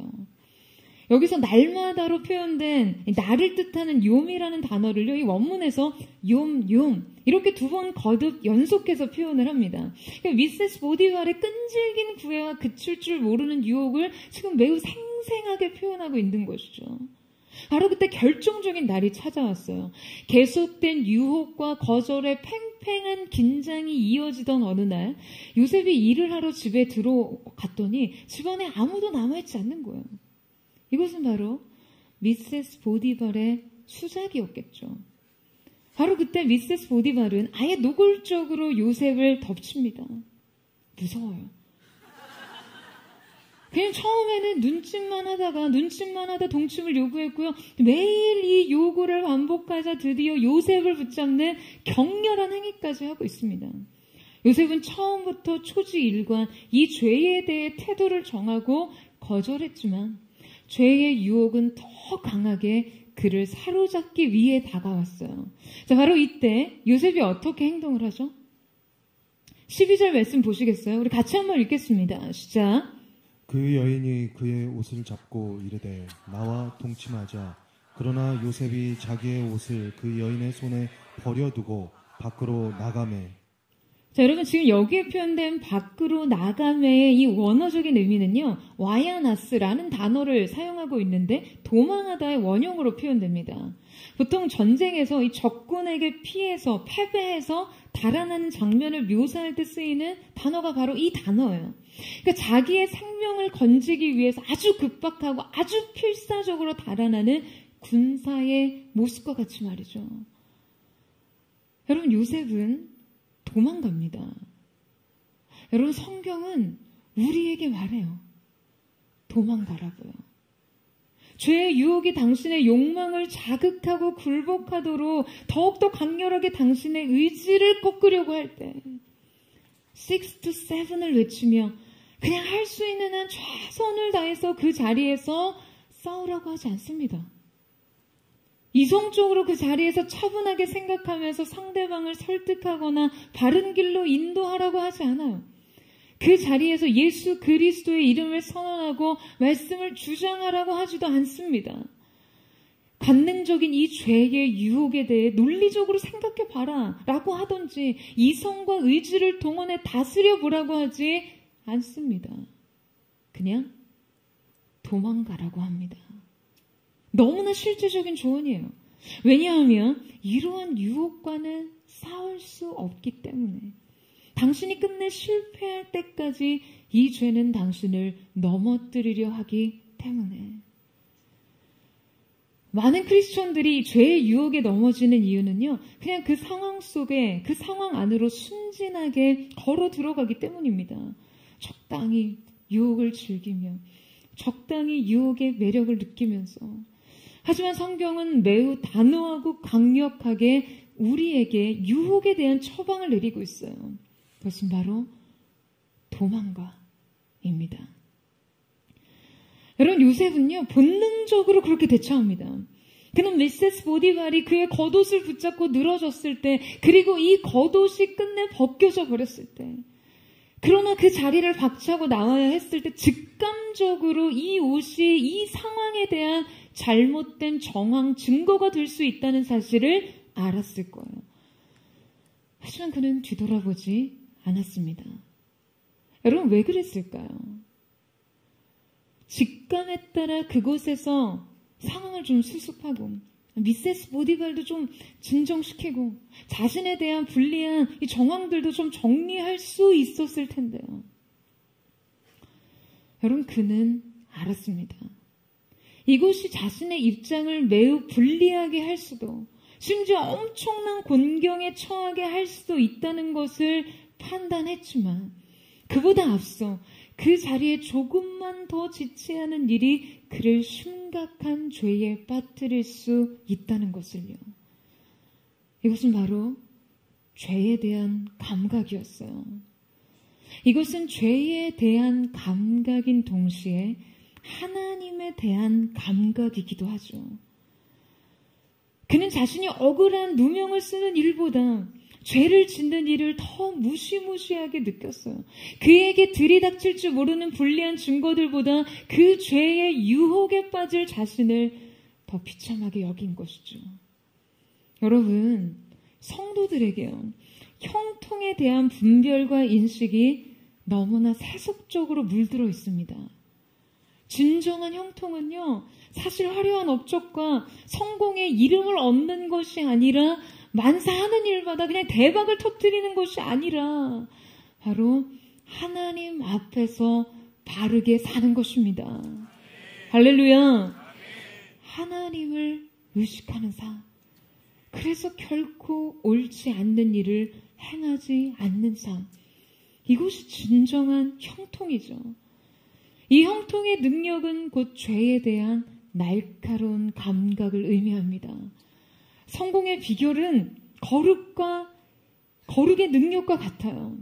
여기서 날마다로 표현된 날을 뜻하는 욤이라는 단어를요, 이 원문에서 욤 이렇게 두 번 거듭 연속해서 표현을 합니다. 미세스 보디발의 끈질긴 구애와 그칠 줄 모르는 유혹을 지금 매우 생생하게 표현하고 있는 것이죠. 바로 그때 결정적인 날이 찾아왔어요. 계속된 유혹과 거절의 팽팽한 긴장이 이어지던 어느 날 요셉이 일을 하러 집에 들어갔더니 집안에 아무도 남아있지 않는 거예요. 이것은 바로 미세스 보디발의 수작이었겠죠. 바로 그때 미세스 보디발은 아예 노골적으로 요셉을 덮칩니다. 무서워요. 그냥 처음에는 눈짓만 하다 동침을 요구했고요. 매일 이 요구를 반복하자 드디어 요셉을 붙잡는 격렬한 행위까지 하고 있습니다. 요셉은 처음부터 초지일관 이 죄에 대해 태도를 정하고 거절했지만 죄의 유혹은 더 강하게 그를 사로잡기 위해 다가왔어요. 자, 바로 이때 요셉이 어떻게 행동을 하죠? 12절 말씀 보시겠어요? 우리 같이 한번 읽겠습니다. 시작. 그 여인이 그의 옷을 잡고 이르되 나와 동침하자. 그러나 요셉이 자기의 옷을 그 여인의 손에 버려두고 밖으로 나가매. 자, 여러분 지금 여기에 표현된 밖으로 나가매의 이 원어적인 의미는요, 와야나스라는 단어를 사용하고 있는데 도망하다의 원형으로 표현됩니다. 보통 전쟁에서 이 적군에게 피해서 패배해서 달아나는 장면을 묘사할 때 쓰이는 단어가 바로 이 단어예요. 그러니까 자기의 생명을 건지기 위해서 아주 급박하고 아주 필사적으로 달아나는 군사의 모습과 같이 말이죠. 여러분, 요셉은 도망갑니다. 여러분, 성경은 우리에게 말해요. 도망가라고요. 죄의 유혹이 당신의 욕망을 자극하고 굴복하도록 더욱더 강렬하게 당신의 의지를 꺾으려고 할 때 6 to 7을 외치며 그냥 할 수 있는 한 최선을 다해서 그 자리에서 싸우라고 하지 않습니다. 이성적으로 그 자리에서 차분하게 생각하면서 상대방을 설득하거나 바른 길로 인도하라고 하지 않아요. 그 자리에서 예수 그리스도의 이름을 선언하고 말씀을 주장하라고 하지도 않습니다. 관능적인 이 죄의 유혹에 대해 논리적으로 생각해봐라 라고 하든지 이성과 의지를 동원해 다스려 보라고 하지 않습니다. 그냥 도망가라고 합니다. 너무나 실제적인 조언이에요. 왜냐하면 이러한 유혹과는 싸울 수 없기 때문에 당신이 끝내 실패할 때까지 이 죄는 당신을 넘어뜨리려 하기 때문에 많은 크리스천들이 죄의 유혹에 넘어지는 이유는요, 그냥 그 상황 속에 그 상황 안으로 순진하게 걸어 들어가기 때문입니다. 적당히 유혹을 즐기며 적당히 유혹의 매력을 느끼면서. 하지만 성경은 매우 단호하고 강력하게 우리에게 유혹에 대한 처방을 내리고 있어요. 그것은 바로 도망가입니다. 여러분, 요셉은요 본능적으로 그렇게 대처합니다. 그는 미세스 보디발이 그의 겉옷을 붙잡고 늘어졌을 때, 그리고 이 겉옷이 끝내 벗겨져 버렸을 때, 그러나 그 자리를 박차고 나와야 했을 때 직감적으로 이 옷이 이 상황에 대한 잘못된 정황 증거가 될 수 있다는 사실을 알았을 거예요. 하지만 그는 뒤돌아보지 않았습니다. 여러분, 왜 그랬을까요? 직감에 따라 그곳에서 상황을 좀 수습하고 미세스 보디발도 좀 진정시키고 자신에 대한 불리한 이 정황들도 좀 정리할 수 있었을 텐데요. 여러분, 그는 알았습니다. 이곳이 자신의 입장을 매우 불리하게 할 수도, 심지어 엄청난 곤경에 처하게 할 수도 있다는 것을 판단했지만, 그보다 앞서 그 자리에 조금만 더 지체하는 일이 그를 심각한 죄에 빠뜨릴 수 있다는 것을요. 이것은 바로 죄에 대한 감각이었어요. 이것은 죄에 대한 감각인 동시에 하나님에 대한 감각이기도 하죠. 그는 자신이 억울한 누명을 쓰는 일보다 죄를 짓는 일을 더 무시무시하게 느꼈어요. 그에게 들이닥칠 줄 모르는 불리한 증거들보다 그 죄의 유혹에 빠질 자신을 더 비참하게 여긴 것이죠. 여러분, 성도들에게요, 형통에 대한 분별과 인식이 너무나 세속적으로 물들어 있습니다. 진정한 형통은요, 사실 화려한 업적과 성공의 이름을 얻는 것이 아니라 만사하는 일마다 그냥 대박을 터뜨리는 것이 아니라 바로 하나님 앞에서 바르게 사는 것입니다. 할렐루야. 하나님을 의식하는 삶. 그래서 결코 옳지 않는 일을 행하지 않는 삶. 이것이 진정한 형통이죠. 이 형통의 능력은 곧 죄에 대한 날카로운 감각을 의미합니다. 성공의 비결은 거룩의 능력과 같아요.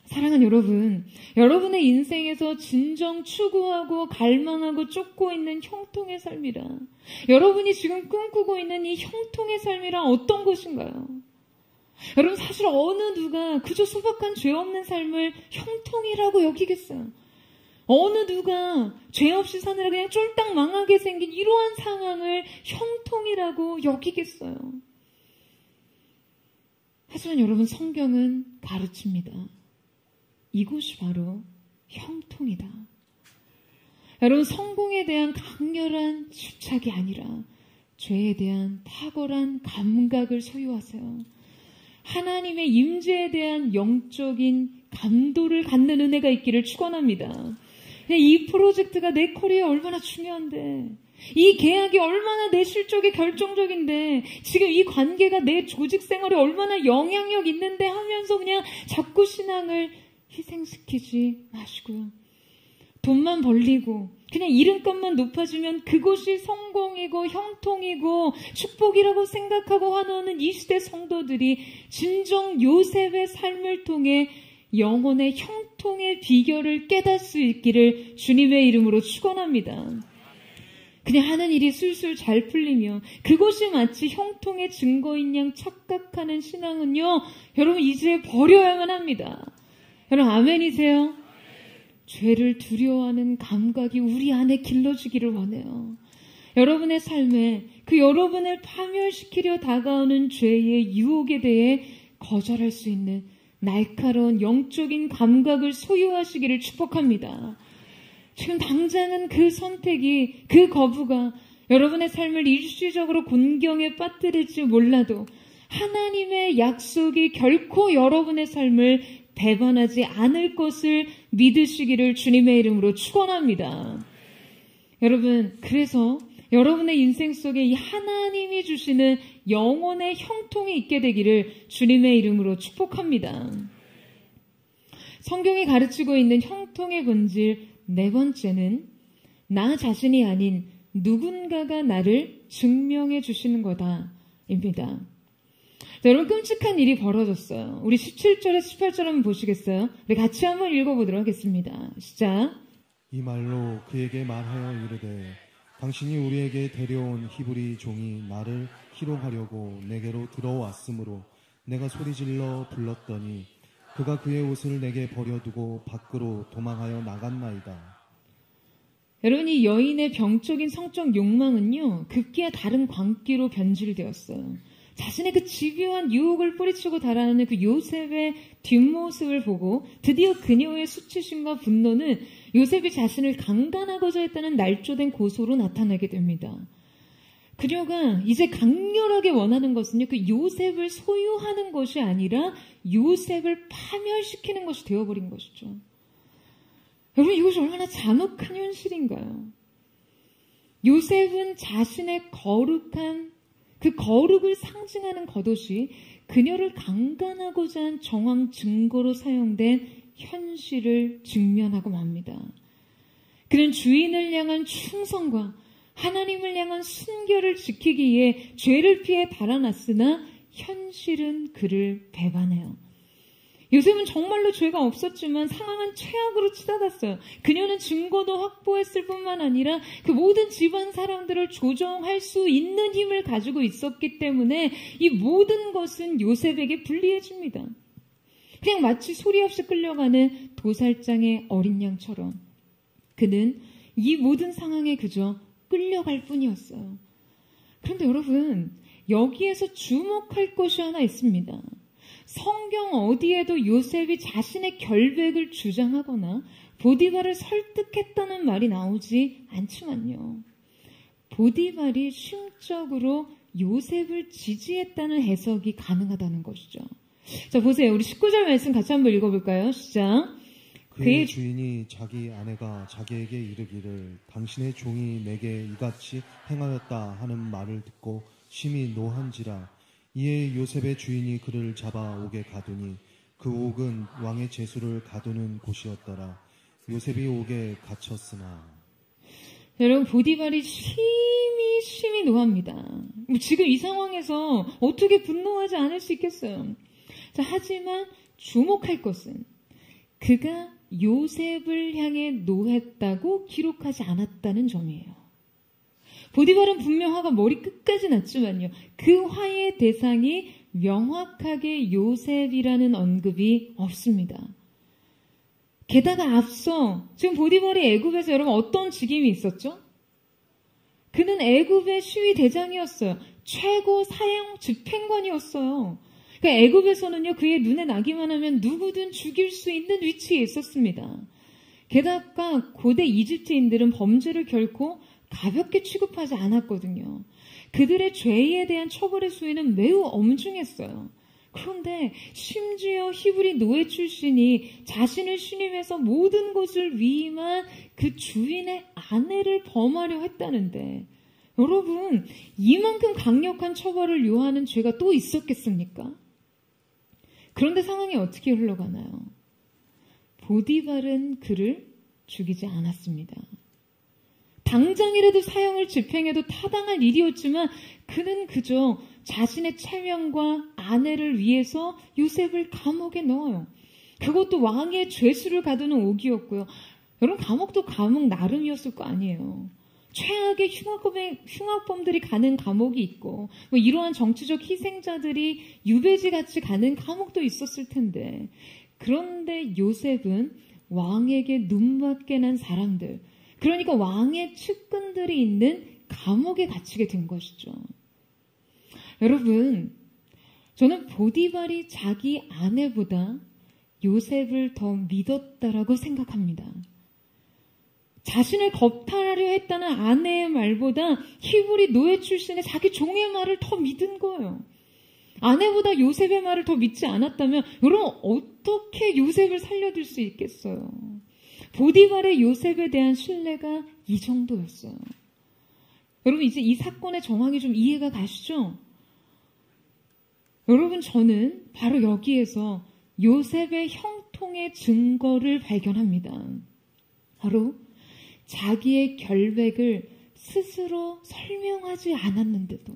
사랑하는 여러분, 여러분의 인생에서 진정 추구하고 갈망하고 쫓고 있는 형통의 삶이라, 여러분이 지금 꿈꾸고 있는 이 형통의 삶이란 어떤 것인가요? 여러분, 사실 어느 누가 그저 소박한 죄 없는 삶을 형통이라고 여기겠어요? 어느 누가 죄 없이 사느라 그냥 쫄딱 망하게 생긴 이러한 상황을 형통이라고 여기겠어요? 하지만 여러분, 성경은 가르칩니다. 이곳이 바로 형통이다. 여러분, 성공에 대한 강렬한 집착이 아니라 죄에 대한 탁월한 감각을 소유하세요. 하나님의 임재에 대한 영적인 감도를 갖는 은혜가 있기를 축원합니다. 이 프로젝트가 내 커리어에 얼마나 중요한데, 이 계약이 얼마나 내 실적에 결정적인데, 지금 이 관계가 내 조직 생활에 얼마나 영향력 있는데 하면서 그냥 자꾸 신앙을 희생시키지 마시고요. 돈만 벌리고 그냥 이름값만 높아지면 그것이 성공이고 형통이고 축복이라고 생각하고 환호하는 이 시대 성도들이 진정 요셉의 삶을 통해 영혼의 형통의 비결을 깨달을 수 있기를 주님의 이름으로 축원합니다. 그냥 하는 일이 술술 잘 풀리며 그것이 마치 형통의 증거인 양 착각하는 신앙은요, 여러분 이제 버려야만 합니다. 여러분 아멘이세요? 죄를 두려워하는 감각이 우리 안에 길러지기를 원해요. 여러분의 삶에 그 여러분을 파멸시키려 다가오는 죄의 유혹에 대해 거절할 수 있는 날카로운 영적인 감각을 소유하시기를 축복합니다. 지금 당장은 그 선택이, 그 거부가 여러분의 삶을 일시적으로 곤경에 빠뜨릴지 몰라도 하나님의 약속이 결코 여러분의 삶을 배반하지 않을 것을 믿으시기를 주님의 이름으로 축원합니다. 여러분, 그래서 여러분의 인생 속에 이 하나님이 주시는 영혼의 형통이 있게 되기를 주님의 이름으로 축복합니다. 성경이 가르치고 있는 형통의 본질 네 번째는 나 자신이 아닌 누군가가 나를 증명해 주시는 거다입니다. 자, 여러분, 끔찍한 일이 벌어졌어요. 우리 17절에서 18절 한번 보시겠어요? 우리 같이 한번 읽어보도록 하겠습니다. 시작. 이 말로 그에게 말하여 이르되 당신이 우리에게 데려온 히브리 종이 나를 희롱하려고 내게로 들어왔으므로 내가 소리질러 불렀더니 그가 그의 옷을 내게 버려두고 밖으로 도망하여 나갔나이다. 여러분, 이 여인의 병적인 성적 욕망은요, 급기야 다른 광기로 변질되었어요. 자신의 그 집요한 유혹을 뿌리치고 달아나는 그 요셉의 뒷모습을 보고 드디어 그녀의 수치심과 분노는 요셉이 자신을 강간하고자 했다는 날조된 고소로 나타나게 됩니다. 그녀가 이제 강렬하게 원하는 것은요, 그 요셉을 소유하는 것이 아니라 요셉을 파멸시키는 것이 되어버린 것이죠. 여러분, 이것이 얼마나 잔혹한 현실인가요? 요셉은 자신의 거룩한 그 거룩을 상징하는 겉옷이 그녀를 강간하고자 한 정황 증거로 사용된 현실을 직면하고 맙니다. 그는 주인을 향한 충성과 하나님을 향한 순결을 지키기 위해 죄를 피해 달아났으나 현실은 그를 배반해요. 요셉은 정말로 죄가 없었지만 상황은 최악으로 치닫았어요. 그녀는 증거도 확보했을 뿐만 아니라 그 모든 집안 사람들을 조정할 수 있는 힘을 가지고 있었기 때문에 이 모든 것은 요셉에게 불리해집니다. 그냥 마치 소리 없이 끌려가는 도살장의 어린 양처럼 그는 이 모든 상황에 그저 끌려갈 뿐이었어요. 그런데 여러분, 여기에서 주목할 것이 하나 있습니다. 성경 어디에도 요셉이 자신의 결백을 주장하거나 보디발을 설득했다는 말이 나오지 않지만요. 보디발이 심적으로 요셉을 지지했다는 해석이 가능하다는 것이죠. 자, 보세요. 우리 19절 말씀 같이 한번 읽어볼까요? 시작. 그의 주인이 자기 아내가 자기에게 이르기를 당신의 종이 내게 이같이 행하였다 하는 말을 듣고 심히 노한지라. 이에 요셉의 주인이 그를 잡아 옥에 가두니 그 옥은 왕의 제수를 가두는 곳이었더라. 요셉이 옥에 갇혔으나. 여러분, 보디발이 심히 노합니다. 지금 이 상황에서 어떻게 분노하지 않을 수 있겠어요? 자, 하지만 주목할 것은 그가 요셉을 향해 노했다고 기록하지 않았다는 점이에요. 보디발은 분명 화가 머리 끝까지 났지만요. 그 화의 대상이 명확하게 요셉이라는 언급이 없습니다. 게다가 앞서 지금 보디발이 애굽에서 여러분 어떤 직임이 있었죠? 그는 애굽의 시위 대장이었어요. 최고 사형 집행관이었어요. 그러니까 애굽에서는요, 그의 눈에 나기만 하면 누구든 죽일 수 있는 위치에 있었습니다. 게다가 고대 이집트인들은 범죄를 결코 가볍게 취급하지 않았거든요. 그들의 죄에 대한 처벌의 수위는 매우 엄중했어요. 그런데 심지어 히브리 노예 출신이 자신을 신임해서 모든 것을 위임한 그 주인의 아내를 범하려 했다는데, 여러분, 이만큼 강력한 처벌을 요하는 죄가 또 있었겠습니까? 그런데 상황이 어떻게 흘러가나요? 보디발은 그를 죽이지 않았습니다. 당장이라도 사형을 집행해도 타당할 일이었지만 그는 그저 자신의 체면과 아내를 위해서 요셉을 감옥에 넣어요. 그것도 왕의 죄수를 가두는 옥이었고요. 여러분, 감옥도 감옥 나름이었을 거 아니에요. 최악의 흉악범들이 가는 감옥이 있고 뭐 이러한 정치적 희생자들이 유배지같이 가는 감옥도 있었을 텐데, 그런데 요셉은 왕에게 눈맞게 난 사람들, 그러니까 왕의 측근들이 있는 감옥에 갇히게 된 것이죠. 여러분, 저는 보디발이 자기 아내보다 요셉을 더 믿었다라고 생각합니다. 자신을 겁탈하려 했다는 아내의 말보다 히브리 노예 출신의 자기 종의 말을 더 믿은 거예요. 아내보다 요셉의 말을 더 믿지 않았다면 여러분, 어떻게 요셉을 살려둘 수 있겠어요? 보디발의 요셉에 대한 신뢰가 이 정도였어요. 여러분, 이제 이 사건의 정황이 좀 이해가 가시죠? 여러분, 저는 바로 여기에서 요셉의 형통의 증거를 발견합니다. 바로 자기의 결백을 스스로 설명하지 않았는데도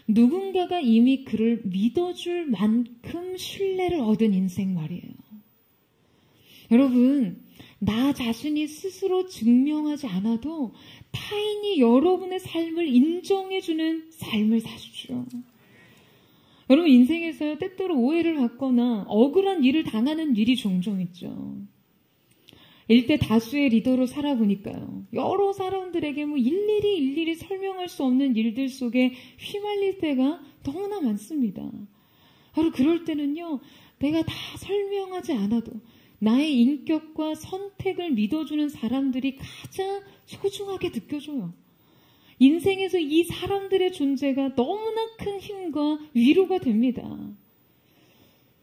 누군가가 이미 그를 믿어줄 만큼 신뢰를 얻은 인생 말이에요. 여러분, 나 자신이 스스로 증명하지 않아도 타인이 여러분의 삶을 인정해주는 삶을 사십시오. 여러분, 인생에서 때때로 오해를 받거나 억울한 일을 당하는 일이 종종 있죠. 일대 다수의 리더로 살아보니까요, 여러 사람들에게 일일이 설명할 수 없는 일들 속에 휘말릴 때가 너무나 많습니다. 바로 그럴 때는요, 내가 다 설명하지 않아도 나의 인격과 선택을 믿어주는 사람들이 가장 소중하게 느껴져요. 인생에서 이 사람들의 존재가 너무나 큰 힘과 위로가 됩니다.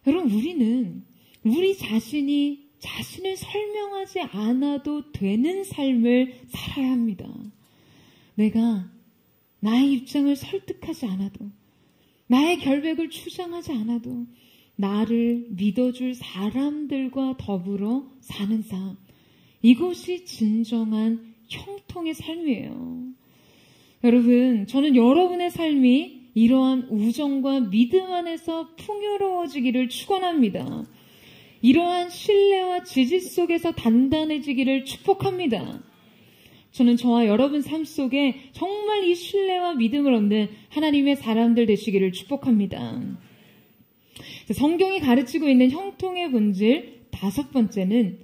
여러분, 우리는 우리 자신이 자신을 설명하지 않아도 되는 삶을 살아야 합니다. 내가 나의 입장을 설득하지 않아도, 나의 결백을 주장하지 않아도 나를 믿어줄 사람들과 더불어 사는 삶, 이것이 진정한 형통의 삶이에요. 여러분, 저는 여러분의 삶이 이러한 우정과 믿음 안에서 풍요로워지기를 축원합니다. 이러한 신뢰와 지지 속에서 단단해지기를 축복합니다. 저는 저와 여러분 삶 속에 정말 이 신뢰와 믿음을 얻는 하나님의 사람들 되시기를 축복합니다. 성경이 가르치고 있는 형통의 본질 5번째는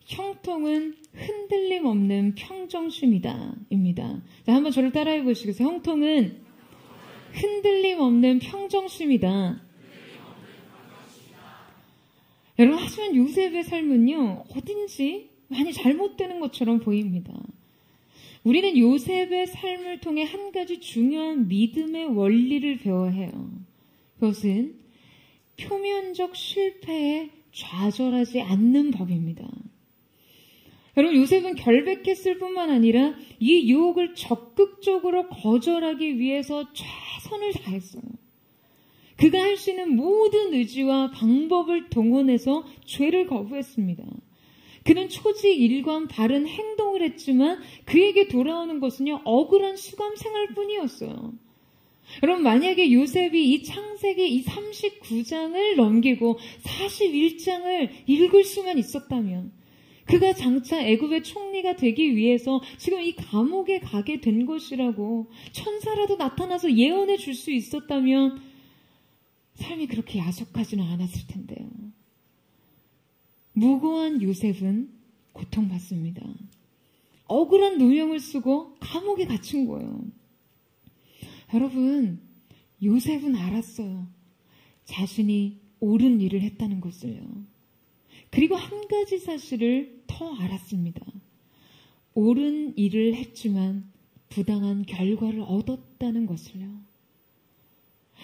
형통은 흔들림 없는 평정심이다 입니다. 자, 한번 저를 따라해 보시겠어요? 형통은 흔들림 없는 평정심이다. 여러분, 하지만 요셉의 삶은요, 어딘지 많이 잘못되는 것처럼 보입니다. 우리는 요셉의 삶을 통해 한 가지 중요한 믿음의 원리를 배워야 해요. 그것은 표면적 실패에 좌절하지 않는 법입니다. 여러분, 요셉은 결백했을 뿐만 아니라 이 유혹을 적극적으로 거절하기 위해서 최선을 다했어요. 그가 할 수 있는 모든 의지와 방법을 동원해서 죄를 거부했습니다. 그는 초지일관 바른 행동을 했지만 그에게 돌아오는 것은요, 억울한 수감 생활뿐이었어요. 여러분, 만약에 요셉이 이 창세기 이 39장을 넘기고 41장을 읽을 수만 있었다면, 그가 장차 애굽의 총리가 되기 위해서 지금 이 감옥에 가게 된 것이라고 천사라도 나타나서 예언해 줄 수 있었다면 삶이 그렇게 야속하지는 않았을 텐데요. 무고한 요셉은 고통받습니다. 억울한 누명을 쓰고 감옥에 갇힌 거예요. 여러분, 요셉은 알았어요. 자신이 옳은 일을 했다는 것을요. 그리고 한 가지 사실을 더 알았습니다. 옳은 일을 했지만 부당한 결과를 얻었다는 것을요.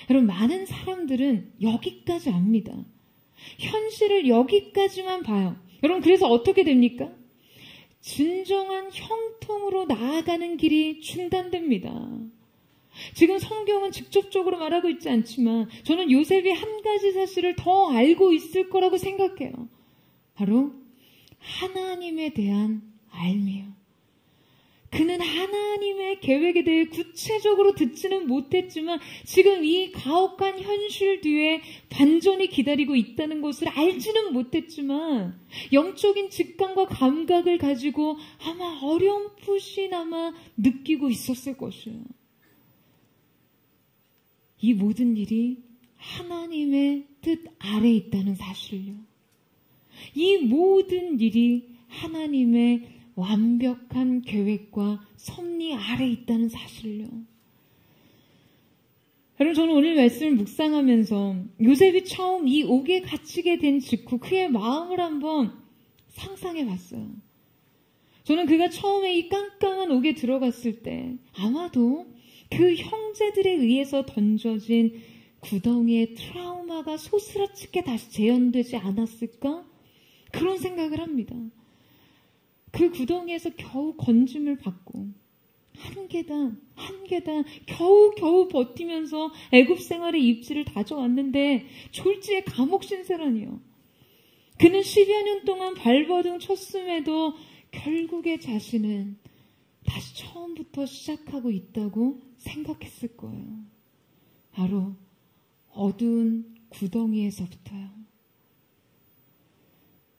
여러분, 많은 사람들은 여기까지 압니다. 현실을 여기까지만 봐요. 여러분, 그래서 어떻게 됩니까? 진정한 형통으로 나아가는 길이 중단됩니다. 지금 성경은 직접적으로 말하고 있지 않지만 저는 요셉이 한 가지 사실을 더 알고 있을 거라고 생각해요. 바로 하나님에 대한 알미요. 그는 하나님의 계획에 대해 구체적으로 듣지는 못했지만 지금 이 가혹한 현실 뒤에 반전이 기다리고 있다는 것을 알지는 못했지만 영적인 직감과 감각을 가지고 아마 어렴풋이나마 느끼고 있었을 것이에요. 이 모든 일이 하나님의 뜻 아래 있다는 사실요. 이 모든 일이 하나님의 완벽한 계획과 섭리 아래 있다는 사실요. 여러분, 저는 오늘 말씀을 묵상하면서 요셉이 처음 이 옥에 갇히게 된 직후 그의 마음을 한번 상상해 봤어요. 저는 그가 처음에 이 깜깜한 옥에 들어갔을 때 아마도 그 형제들에 의해서 던져진 구덩이의 트라우마가 소스라치게 다시 재현되지 않았을까? 그런 생각을 합니다. 그 구덩이에서 겨우 건짐을 받고 한 계단 한 계단 겨우 버티면서 애굽 생활의 입지를 다져왔는데 졸지에 감옥 신세라니요. 그는 10여 년 동안 발버둥 쳤음에도 결국에 자신은 다시 처음부터 시작하고 있다고 생각했을 거예요. 바로 어두운 구덩이에서부터요.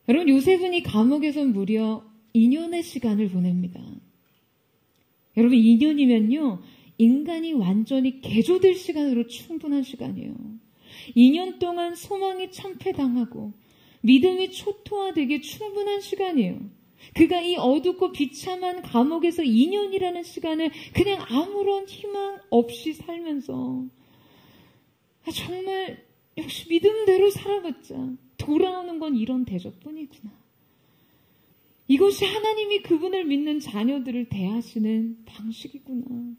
여러분, 요셉은 이 감옥에서 무려 2년의 시간을 보냅니다. 여러분, 2년이면요, 인간이 완전히 개조될 시간으로 충분한 시간이에요. 2년 동안 소망이 참패당하고 믿음이 초토화되기에 충분한 시간이에요. 그가 이 어둡고 비참한 감옥에서 2년이라는 시간을 그냥 아무런 희망 없이 살면서 정말 역시 믿음대로 살아봤자 돌아오는 건 이런 대접뿐이구나. 이것이 하나님이 그분을 믿는 자녀들을 대하시는 방식이구나.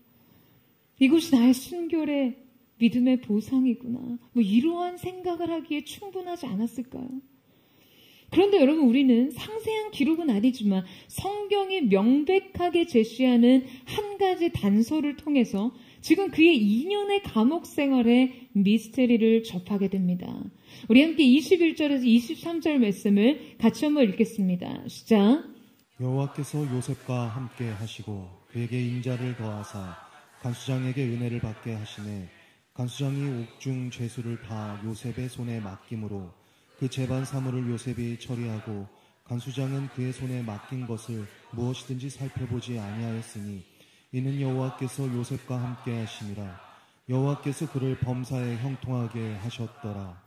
이것이 나의 순결의 믿음의 보상이구나. 이러한 생각을 하기에 충분하지 않았을까요? 그런데 여러분, 우리는 상세한 기록은 아니지만 성경이 명백하게 제시하는 한 가지 단서를 통해서 지금 그의 2년의 감옥 생활의 미스테리를 접하게 됩니다. 우리 함께 21절에서 23절 말씀을 같이 한번 읽겠습니다. 시작. 여호와께서 요셉과 함께 하시고 그에게 인자를 더하사 간수장에게 은혜를 받게 하시매 간수장이 옥중 죄수를 다 요셉의 손에 맡김으로 그 재반 사물을 요셉이 처리하고 간수장은 그의 손에 맡긴 것을 무엇이든지 살펴보지 아니하였으니 이는 여호와께서 요셉과 함께 하심이라. 여호와께서 그를 범사에 형통하게 하셨더라.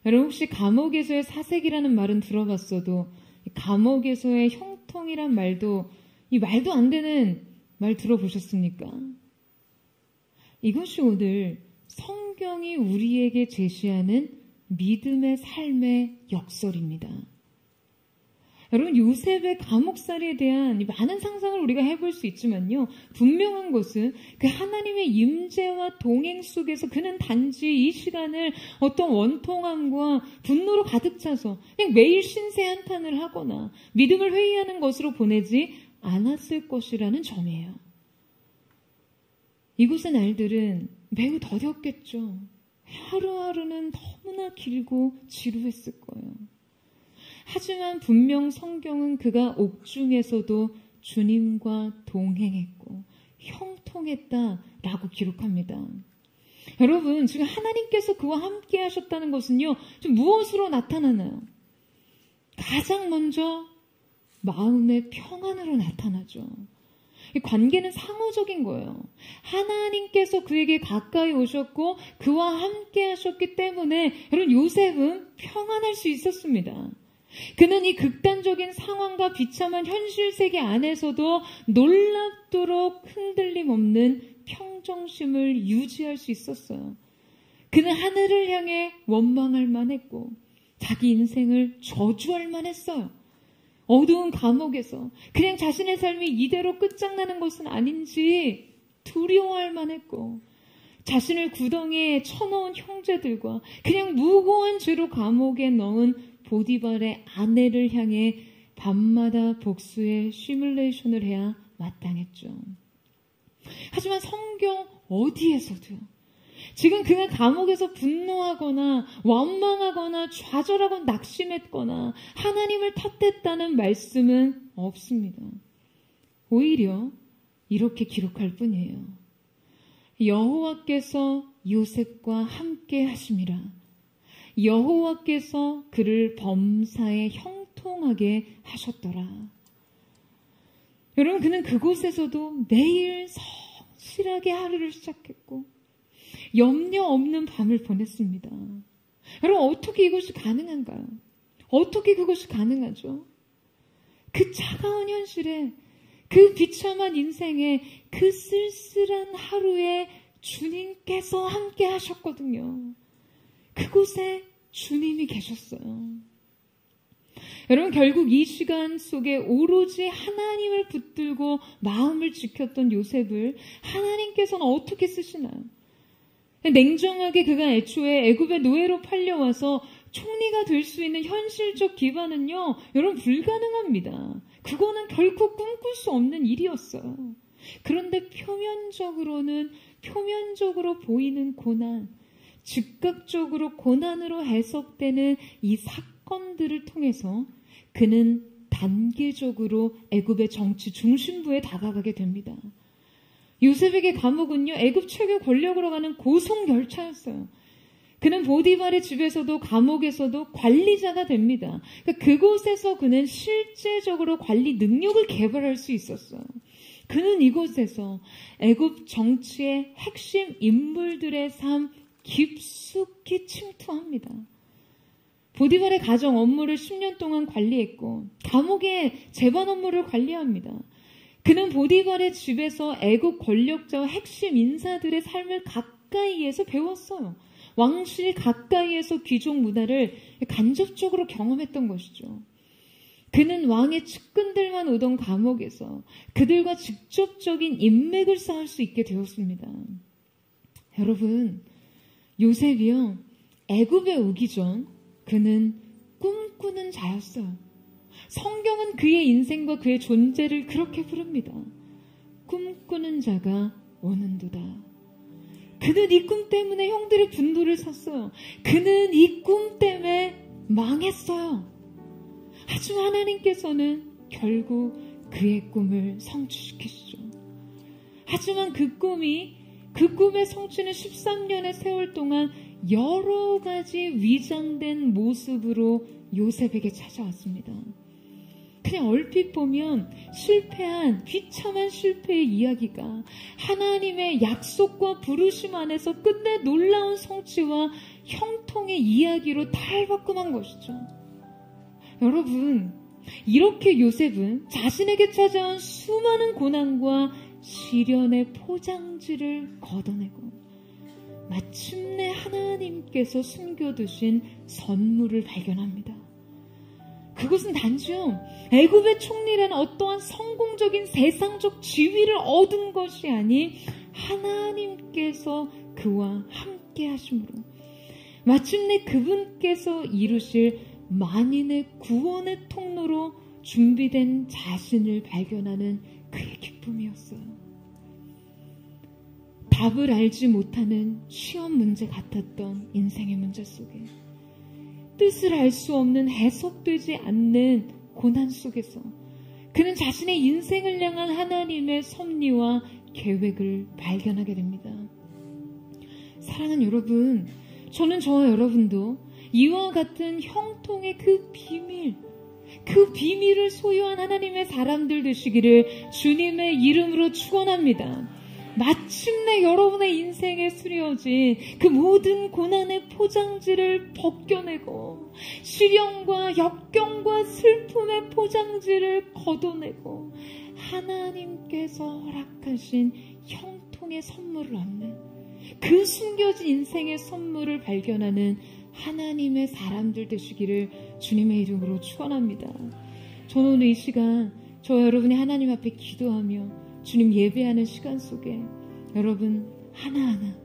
여러분, 혹시 감옥에서의 사색이라는 말은 들어봤어도 감옥에서의 형통이란 말도, 이 말도 안 되는 말 들어보셨습니까? 이것이 오늘 성경이 우리에게 제시하는 믿음의 삶의 역설입니다. 여러분, 요셉의 감옥살이에 대한 많은 상상을 우리가 해볼 수 있지만요, 분명한 것은 그 하나님의 임재와 동행 속에서 그는 단지 이 시간을 어떤 원통함과 분노로 가득 차서 그냥 매일 신세 한탄을 하거나 믿음을 회의하는 것으로 보내지 않았을 것이라는 점이에요. 이곳의 날들은 매우 더뎠겠죠. 하루하루는 너무나 길고 지루했을 거예요. 하지만 분명 성경은 그가 옥중에서도 주님과 동행했고 형통했다라고 기록합니다. 여러분, 지금 하나님께서 그와 함께 하셨다는 것은요, 좀 무엇으로 나타나나요? 가장 먼저 마음의 평안으로 나타나죠. 이 관계는 상호적인 거예요. 하나님께서 그에게 가까이 오셨고 그와 함께 하셨기 때문에 여러분, 요셉은 평안할 수 있었습니다. 그는 이 극단적인 상황과 비참한 현실 세계 안에서도 놀랍도록 흔들림 없는 평정심을 유지할 수 있었어요. 그는 하늘을 향해 원망할 만했고 자기 인생을 저주할 만했어요. 어두운 감옥에서 그냥 자신의 삶이 이대로 끝장나는 것은 아닌지 두려워할 만했고, 자신을 구덩이에 쳐넣은 형제들과 그냥 무고한 죄로 감옥에 넣은 보디발의 아내를 향해 밤마다 복수의 시뮬레이션을 해야 마땅했죠. 하지만 성경 어디에서도요, 지금 그가 감옥에서 분노하거나 원망하거나 좌절하고 낙심했거나 하나님을 탓했다는 말씀은 없습니다. 오히려 이렇게 기록할 뿐이에요. 여호와께서 요셉과 함께 하심이라. 여호와께서 그를 범사에 형통하게 하셨더라. 여러분, 그는 그곳에서도 매일 성실하게 하루를 시작했고 염려 없는 밤을 보냈습니다. 여러분, 어떻게 이것이 가능한가요? 어떻게 그것이 가능하죠? 그 차가운 현실에, 그 비참한 인생에, 그 쓸쓸한 하루에 주님께서 함께 하셨거든요. 그곳에 주님이 계셨어요. 여러분, 결국 이 시간 속에 오로지 하나님을 붙들고 마음을 지켰던 요셉을 하나님께서는 어떻게 쓰시나요? 냉정하게 그가 애초에 애굽의 노예로 팔려와서 총리가 될 수 있는 현실적 기반은요, 여러분, 불가능합니다. 그거는 결코 꿈꿀 수 없는 일이었어요. 그런데 표면적으로 보이는 고난, 즉각적으로 고난으로 해석되는 이 사건들을 통해서 그는 단계적으로 애굽의 정치 중심부에 다가가게 됩니다. 요셉에게 감옥은요, 애굽 최고 권력으로 가는 고속열차였어요. 그는 보디발의 집에서도 감옥에서도 관리자가 됩니다. 그러니까 그곳에서 그는 실제적으로 관리 능력을 개발할 수 있었어요. 그는 이곳에서 애굽 정치의 핵심 인물들의 삶 깊숙이 침투합니다. 보디발의 가정 업무를 10년 동안 관리했고 감옥의 재반 업무를 관리합니다. 그는 보디발의 집에서 애국 권력자와 핵심 인사들의 삶을 가까이에서 배웠어요. 왕실 가까이에서 귀족 문화를 간접적으로 경험했던 것이죠. 그는 왕의 측근들만 오던 감옥에서 그들과 직접적인 인맥을 쌓을 수 있게 되었습니다. 여러분, 요셉이요, 애굽에 오기 전 그는 꿈꾸는 자였어요. 성경은 그의 인생과 그의 존재를 그렇게 부릅니다. 꿈꾸는 자가 오는도다. 그는 이 꿈 때문에 형들의 분노를 샀어요. 그는 이 꿈 때문에 망했어요. 하지만 하나님께서는 결국 그의 꿈을 성취시키시죠. 하지만 그 꿈의 성취는 13년의 세월 동안 여러 가지 위장된 모습으로 요셉에게 찾아왔습니다. 그냥 얼핏 보면 실패한 비참한 실패의 이야기가 하나님의 약속과 부르심 안에서 끝내 놀라운 성취와 형통의 이야기로 탈바꿈한 것이죠. 여러분, 이렇게 요셉은 자신에게 찾아온 수많은 고난과 시련의 포장지를 걷어내고 마침내 하나님께서 숨겨두신 선물을 발견합니다. 그것은 단지요, 애굽의 총리라는 어떠한 성공적인 세상적 지위를 얻은 것이 아닌 하나님께서 그와 함께 하심으로 마침내 그분께서 이루실 만인의 구원의 통로로 준비된 자신을 발견하는 그의 기쁨이었어요. 답을 알지 못하는 시험 문제 같았던 인생의 문제 속에, 뜻을 알 수 없는 해석되지 않는 고난 속에서 그는 자신의 인생을 향한 하나님의 섭리와 계획을 발견하게 됩니다. 사랑하는 여러분, 저는 저와 여러분도 이와 같은 형통의 그 비밀을 소유한 하나님의 사람들 되시기를 주님의 이름으로 축원합니다. 마침내 여러분의 인생에 스려진 그 모든 고난의 포장지를 벗겨내고 시련과 역경과 슬픔의 포장지를 걷어내고 하나님께서 허락하신 형통의 선물을 얻는 그 숨겨진 인생의 선물을 발견하는 하나님의 사람들 되시기를 주님의 이름으로 축원합니다. 저는 오늘 이 시간 저와 여러분이 하나님 앞에 기도하며 주님 예배하는 시간 속에 여러분 하나하나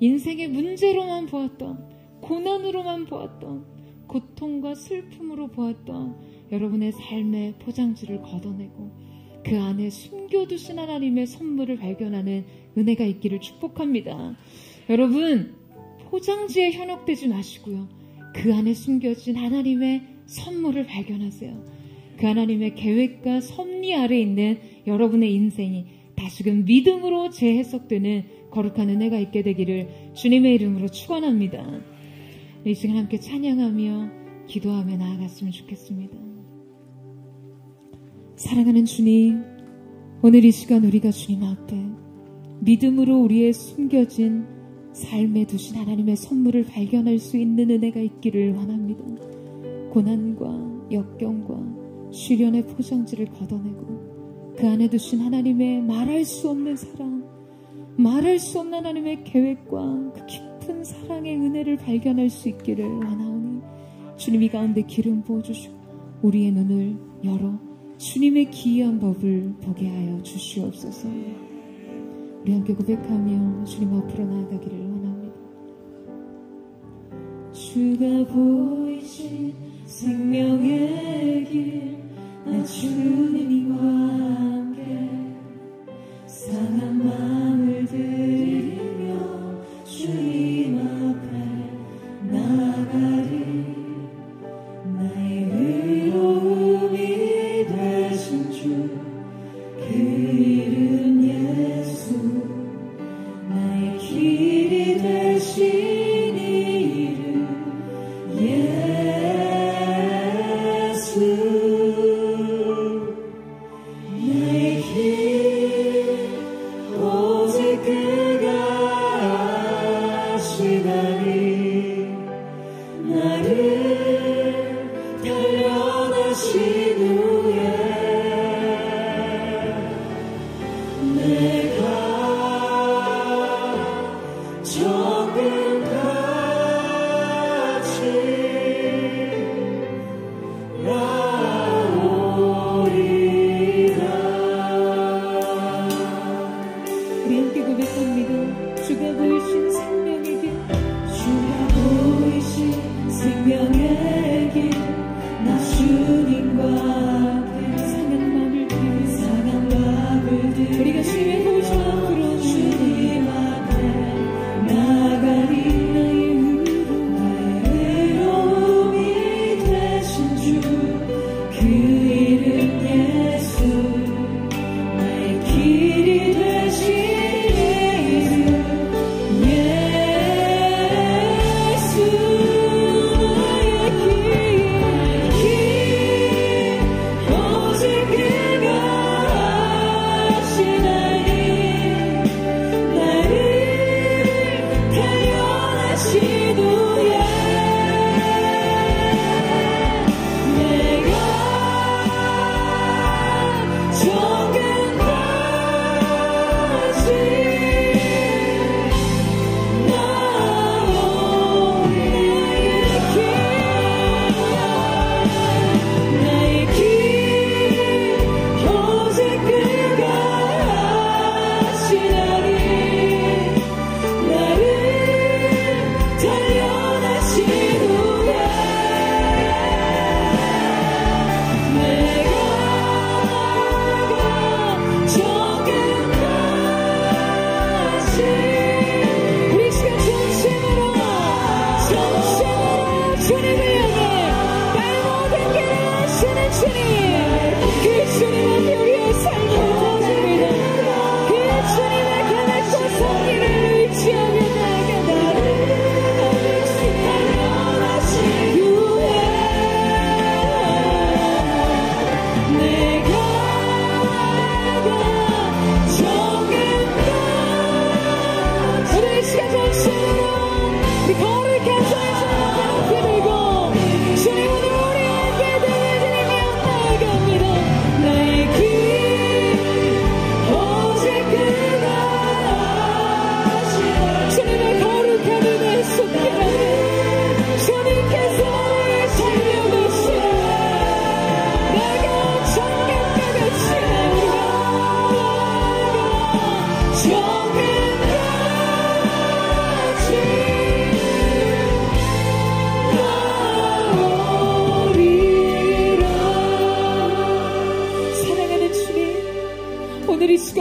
인생의 문제로만 보았던, 고난으로만 보았던, 고통과 슬픔으로 보았던 여러분의 삶의 포장지를 걷어내고 그 안에 숨겨두신 하나님의 선물을 발견하는 은혜가 있기를 축복합니다. 여러분 포장지에 현혹되지 마시고요, 그 안에 숨겨진 하나님의 선물을 발견하세요. 그 하나님의 계획과 섭리 아래 있는 여러분의 인생이 다시금 믿음으로 재해석되는 거룩한 은혜가 있게 되기를 주님의 이름으로 축원합니다. 이 시간 함께 찬양하며 기도하며 나아갔으면 좋겠습니다. 사랑하는 주님, 오늘 이 시간 우리가 주님 앞에 믿음으로 우리의 숨겨진 삶에 두신 하나님의 선물을 발견할 수 있는 은혜가 있기를 원합니다. 고난과 역경과 시련의 포장지를 걷어내고 그 안에 두신 하나님의 말할 수 없는 사랑, 말할 수 없는 하나님의 계획과 그 깊은 사랑의 은혜를 발견할 수 있기를 원하오니 주님 이 가운데 기름 부어주시고 우리의 눈을 열어 주님의 기이한 법을 보게 하여 주시옵소서. 우리 함께 고백하며 주님 앞으로 나아가기를 원합니다. 주가 보이신 생명의 길, 나 주님과 함께 상한 마음을 들이며 주님 앞에 나아가리. 나의 의로움이 되신 주, 그 이름 예수, 나의 길이 되신 이 이름 예수. 정금같이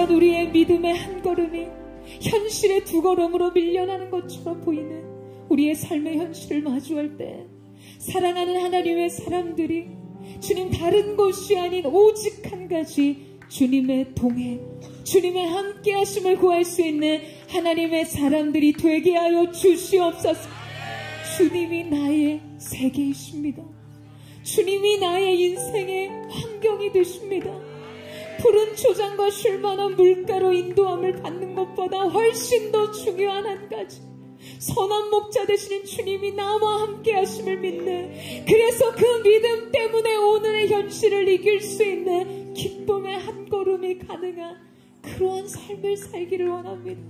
어쩌면 우리의 믿음의 한 걸음이 현실의 두 걸음으로 밀려나는 것처럼 보이는 우리의 삶의 현실을 마주할 때 사랑하는 하나님의 사람들이 주님 다른 곳이 아닌 오직 한 가지 주님의 동행, 주님의 함께 하심을 구할 수 있는 하나님의 사람들이 되게 하여 주시옵소서. 주님이 나의 세계이십니다. 주님이 나의 인생의 환경이 되십니다. 푸른 초장과 쉴만한 물가로 인도함을 받는 것보다 훨씬 더 중요한 한 가지, 선한 목자 되시는 주님이 나와 함께 하심을 믿는, 그래서 그 믿음 때문에 오늘의 현실을 이길 수 있는 기쁨의 한 걸음이 가능한 그러한 삶을 살기를 원합니다.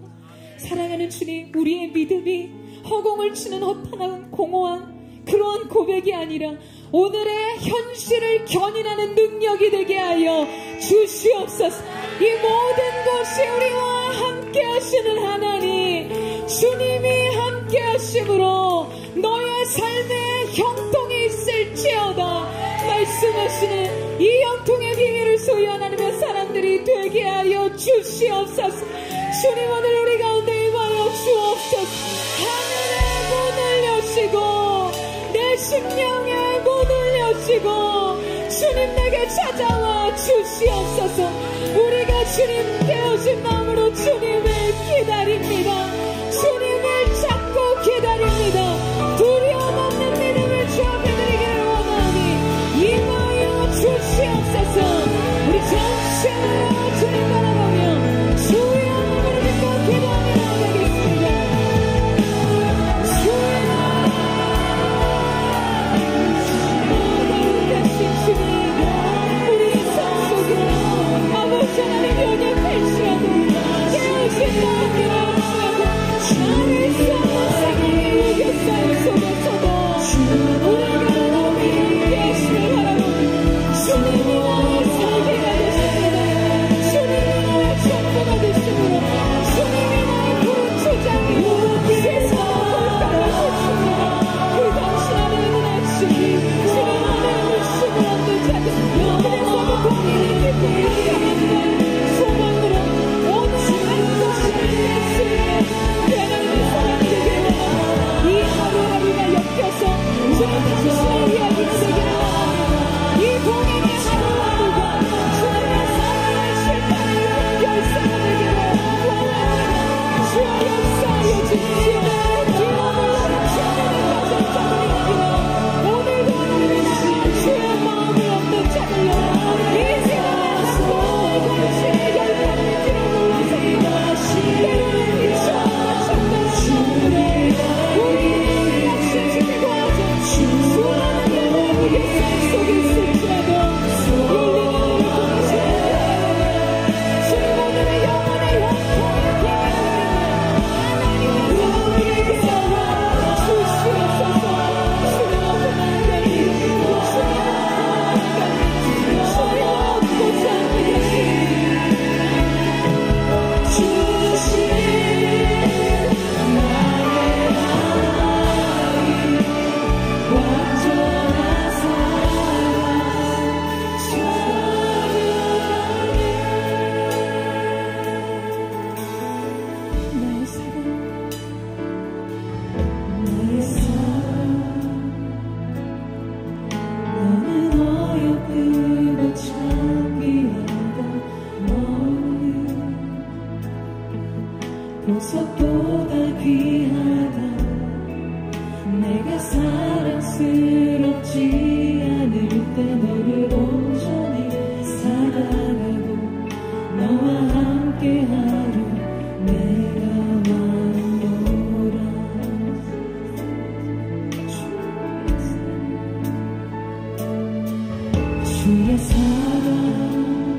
사랑하는 주님, 우리의 믿음이 허공을 치는 허탄한 공허한 그러한 고백이 아니라 오늘의 현실을 견인하는 능력이 되게 하여 주시옵소서. 이 모든 것이 우리와 함께 하시는 하나님, 주님이 함께 하심으로 너의 삶에 형통이 있을지어다 말씀하시는 이 형통의 비밀을 소유한 하나님의 사람들이 되게 하여 주시옵소서. 주님, 오늘 우리 가운데 임하여 주옵소서. 하늘의 문을 여시고 내 심령의 문을 여시고 주님 내게 찾아와 주시옵소서. 우리가 주님 깨어진 마음으로 주님을 기다립니다. 주님을 찾고 기다립니다. 두려움 없는 믿음을 주 앞에 드리기를 원하니 임하여 주시옵소서. 우리 전심으로 주님 바라보며 주의 이름을 믿고 기도하며 나아가겠습니다. 주의 거룩하신 주님, 우리의 삶 속에 아버지 하나님 연약할지라도 깨우신 마음을 하시고 나를 썩은 생명의 우겨싸임 속에서도 우리가 너의 계심을 바라보니 주님이 나의 살기가 되십니다. 주님이 나의 전부가 되심으로 주님이 나의 푸른 초장이요 세상을 걸어주십니다. 그 당신 안에 은하시니 주님 안에 물심을 얻는 자들, 그래서 그 본인의 기쁨이 강한 소망으로 오늘 행복을 예수님의 하나님의 사랑되기를 원합니다. 이 하루하루가 엮여서 주님 당신의 이야기가 되기를 원합니다. 이 동행의 하루하루가 주님의 삶의 실패를 결사가 되기를 원합니다. 주여 역사하여 주십시오. 기도를 주님의 가정자들입니다. 오늘도 하나님의 주의 마음을 얻는 자들로 이 세상의 모든 것이 결단을 뛰어놀라섭니다. 때로는 미쳐나 참는 주님, 우리 약속시키고 하죠. 수많은 영혼의 삶 속에 있을지라도 열린 하늘을 통하시는 주님, 오늘의 영혼의 형통을 기다립니다. 하나님의 우리에게 나와 주시옵소서. 주님 앞에 나아가니 주님 얻고자 하니 주신 나의 하나님, 완전한 사랑 찬양하네. 나의 사랑, 나의 사랑, 너는 어여쁘고 참 귀하다. 너는 보석보다 귀하다. 내가 사랑스럽지 않을 때 너를 온전히 사랑하고 너와 함께하러 내가 왔노라. 주의 사랑,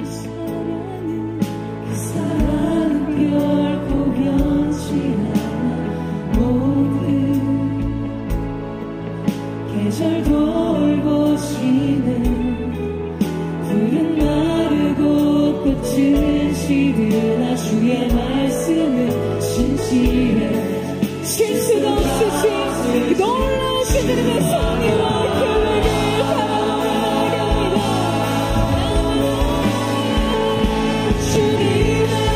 사랑은 그 사랑은 결코 변치 않아. 모든 계절 돌보시는 푸른 마르고 꽃은 시드나 주의 말씀은 진실해. 쉴 수가 없으신 놀라우신 주님의 섭리와 계획을 바라보며 나갑니다. 주님의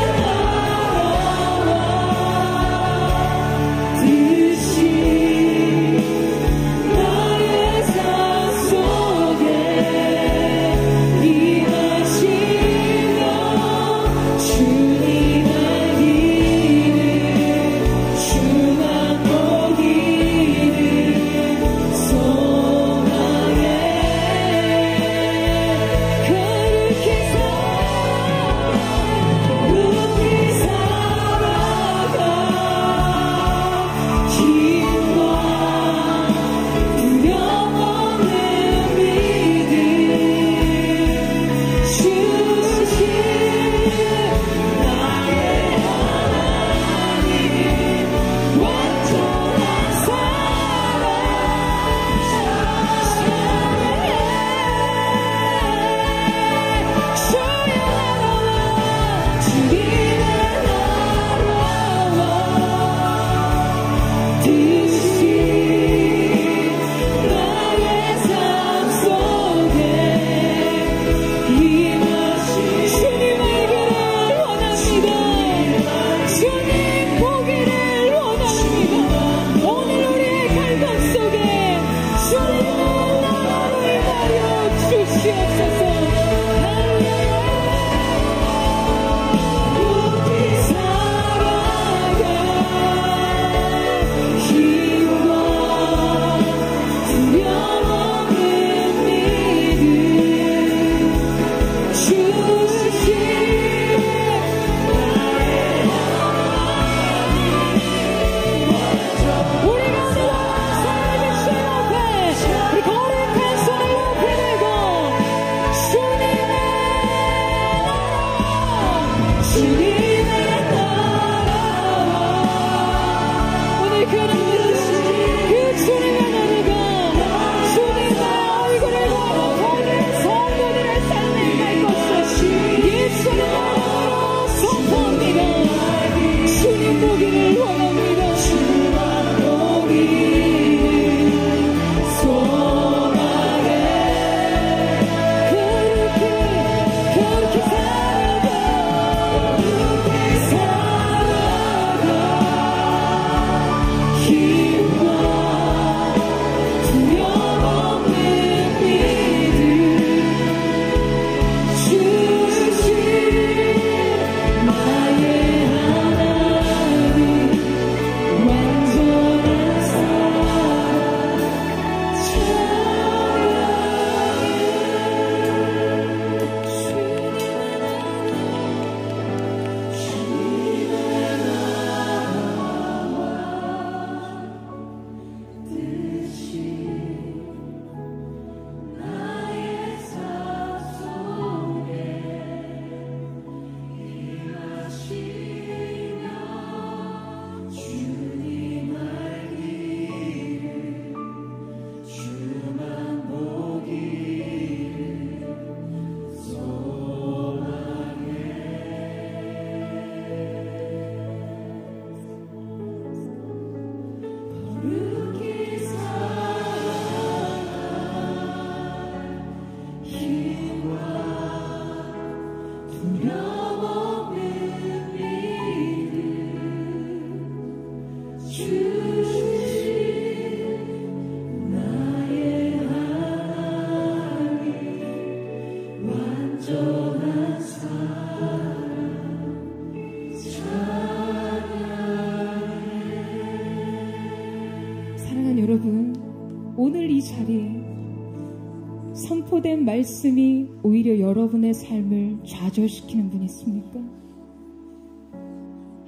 선포된 말씀이 오히려 여러분의 삶을 좌절시키는 분이 있습니까?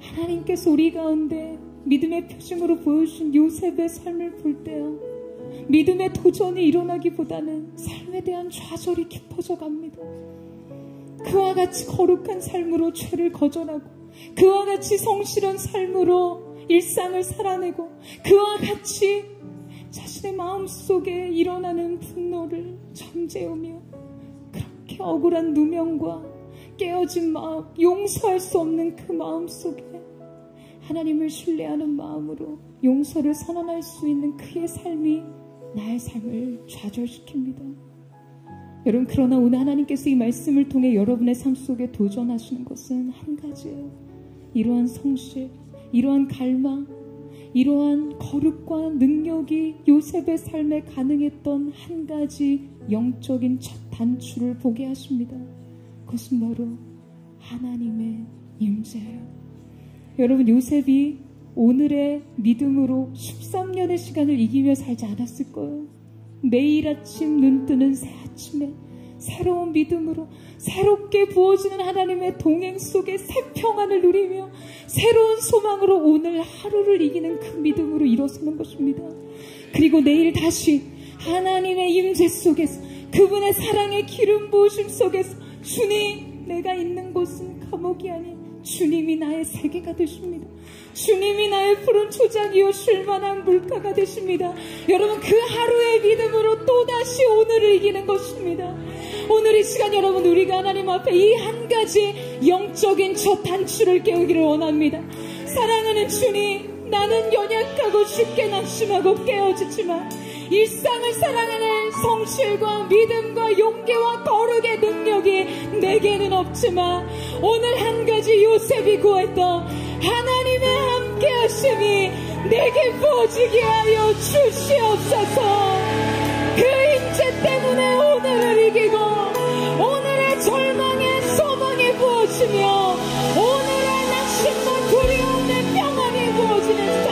하나님께서 우리 가운데 믿음의 표징으로 보여주신 요셉의 삶을 볼 때요, 믿음의 도전이 일어나기보다는 삶에 대한 좌절이 깊어져 갑니다. 그와 같이 거룩한 삶으로 죄를 거절하고, 그와 같이 성실한 삶으로 일상을 살아내고, 그와 같이 자신의 마음속에 일어나는 분노를 잠재우며 그렇게 억울한 누명과 깨어진 마음, 용서할 수 없는 그 마음속에 하나님을 신뢰하는 마음으로 용서를 선언할 수 있는 그의 삶이 나의 삶을 좌절시킵니다. 여러분, 그러나 오늘 하나님께서 이 말씀을 통해 여러분의 삶 속에 도전하시는 것은 한 가지예요. 이러한 성실, 이러한 갈망, 이러한 거룩과 능력이 요셉의 삶에 가능했던 한 가지 영적인 첫 단추를 보게 하십니다. 그것은 바로 하나님의 임재예요. 여러분, 요셉이 오늘의 믿음으로 13년의 시간을 이기며 살지 않았을 거예요. 매일 아침 눈 뜨는 새 아침에 새로운 믿음으로 새롭게 부어지는 하나님의 동행 속에 새 평안을 누리며 새로운 소망으로 오늘 하루를 이기는 그 믿음으로 일어서는 것입니다. 그리고 내일 다시 하나님의 임재 속에서, 그분의 사랑의 기름 부으심 속에서, 주님, 내가 있는 곳은 감옥이 아닌 주님이 나의 세계가 되십니다. 주님이 나의 푸른 초장이요 쉴만한 물가가 되십니다. 여러분, 그 하루의 믿음으로 또다시 오늘을 이기는 것입니다. 오늘 이 시간 여러분, 우리가 하나님 앞에 이 한 가지 영적인 첫 단추를 깨우기를 원합니다. 사랑하는 주님, 나는 연약하고 쉽게 낙심하고 깨어지지만 일상을 살아내는 성실과 믿음과 용기와 거룩의 능력이 내게는 없지만 오늘 한 가지 요셉이 구했던 하나님의 함께 하심이 내게 부어지게 하여 주시옵소서. 그 임재 때문에 오늘을 이기고 오늘의 절망에 소망이 부어지며 오늘의 낙심과 두려움의 평안이 부어지는 삶,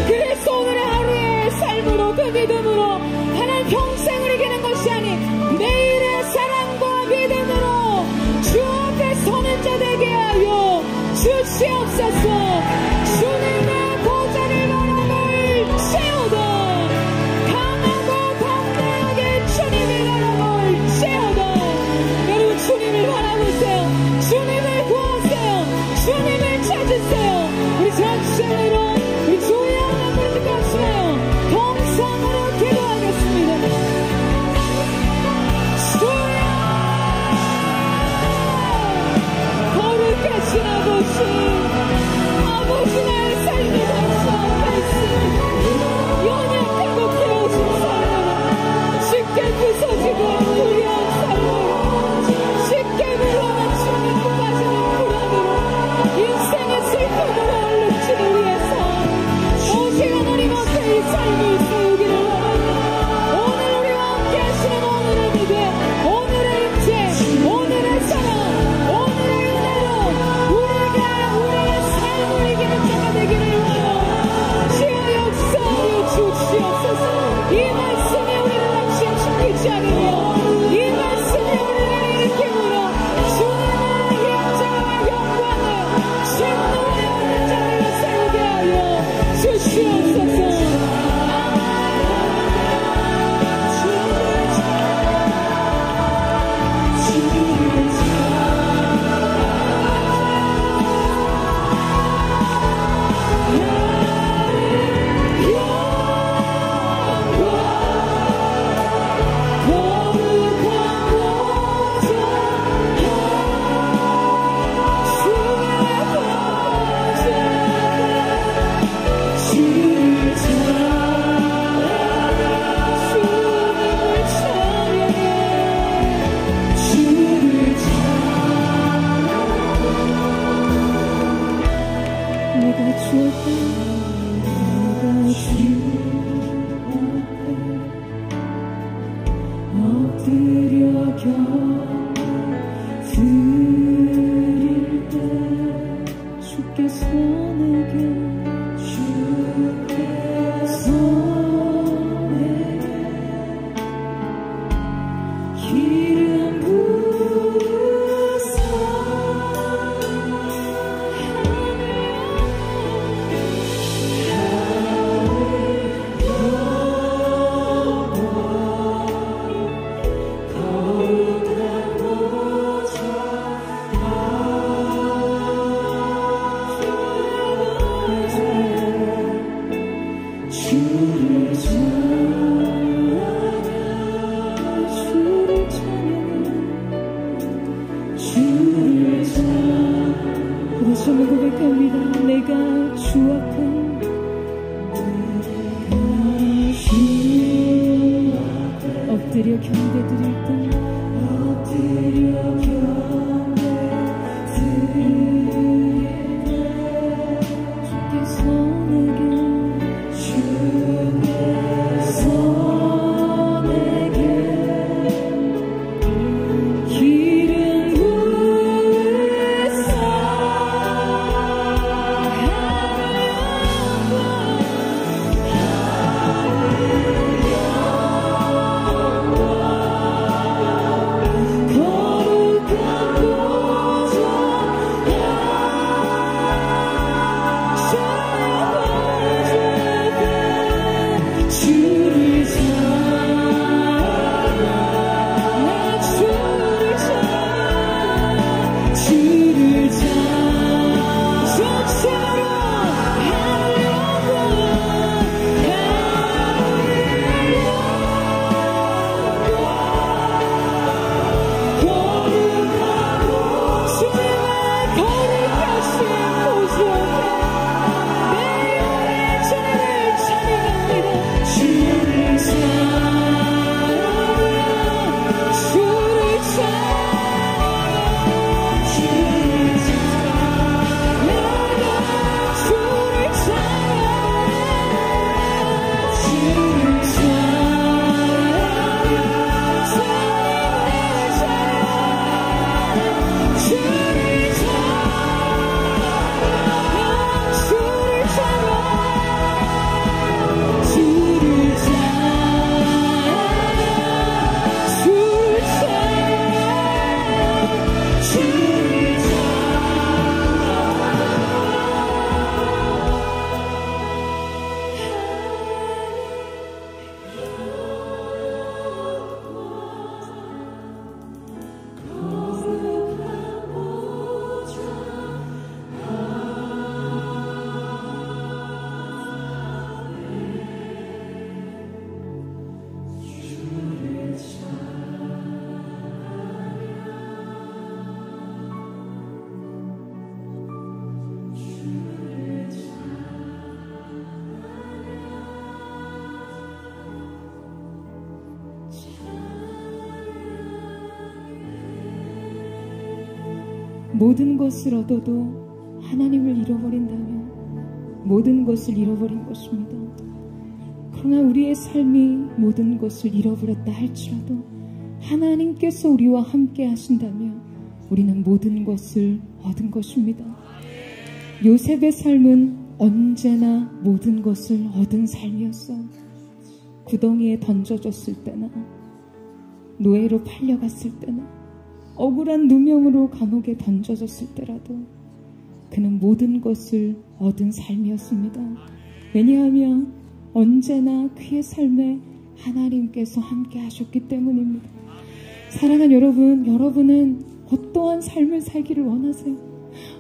그래서 오늘의 하루의 삶으로, 그 믿음으로 하나님 평생을 이기는 것이 아닌 내일의 사랑과 믿음으로 주 앞에 서는 자 되게 하여 주시옵소서. 주님의 보좌를 바라볼 채우다, 강하고 강대하게 주님이 바라볼 채우다. 여러분, 주님을 바라보세요. 주님을 구하세요. 주님을 찾으세요. 우리 전심으로 우리 주의 하나님을 같이요 동성으로 기도하겠습니다. 주여, 거룩하신 아버지, 아버지, 나의 삶이 다시 앞에 있으니 연약하고 깨어진 삶으로, 쉽게 부서지고 두려운 삶으로, 쉽게 물러나치고 빠지는 불안으로, 인생의 슬픔으로 얼룩지를 위해서 오직 하나님 앞에 이 삶을 세우기를 원합니다. 오늘 우리와 함께 하시는 오늘의 믿음, 오늘의 임재, 오늘의 사랑, 오늘의 은혜로 우리가 우리의 삶을 이기는 자가 되기를 원합니다. 주여 역사하여 주시옵소서. 이 말씀이 우리를 당신 죽이지 않으며 이 말씀이 우리를 일으킴으로 주님의 임재와 영광을 진노에 얻는 자를 세우게 하여 주시옵소서. 모든 것을 얻어도 하나님을 잃어버린다면 모든 것을 잃어버린 것입니다. 그러나 우리의 삶이 모든 것을 잃어버렸다 할지라도 하나님께서 우리와 함께 하신다면 우리는 모든 것을 얻은 것입니다. 요셉의 삶은 언제나 모든 것을 얻은 삶이었어요. 구덩이에 던져졌을 때나 노예로 팔려갔을 때나 억울한 누명으로 감옥에 던져졌을 때라도 그는 모든 것을 얻은 삶이었습니다. 왜냐하면 언제나 그의 삶에 하나님께서 함께 하셨기 때문입니다. 사랑하는 여러분, 여러분은 어떠한 삶을 살기를 원하세요?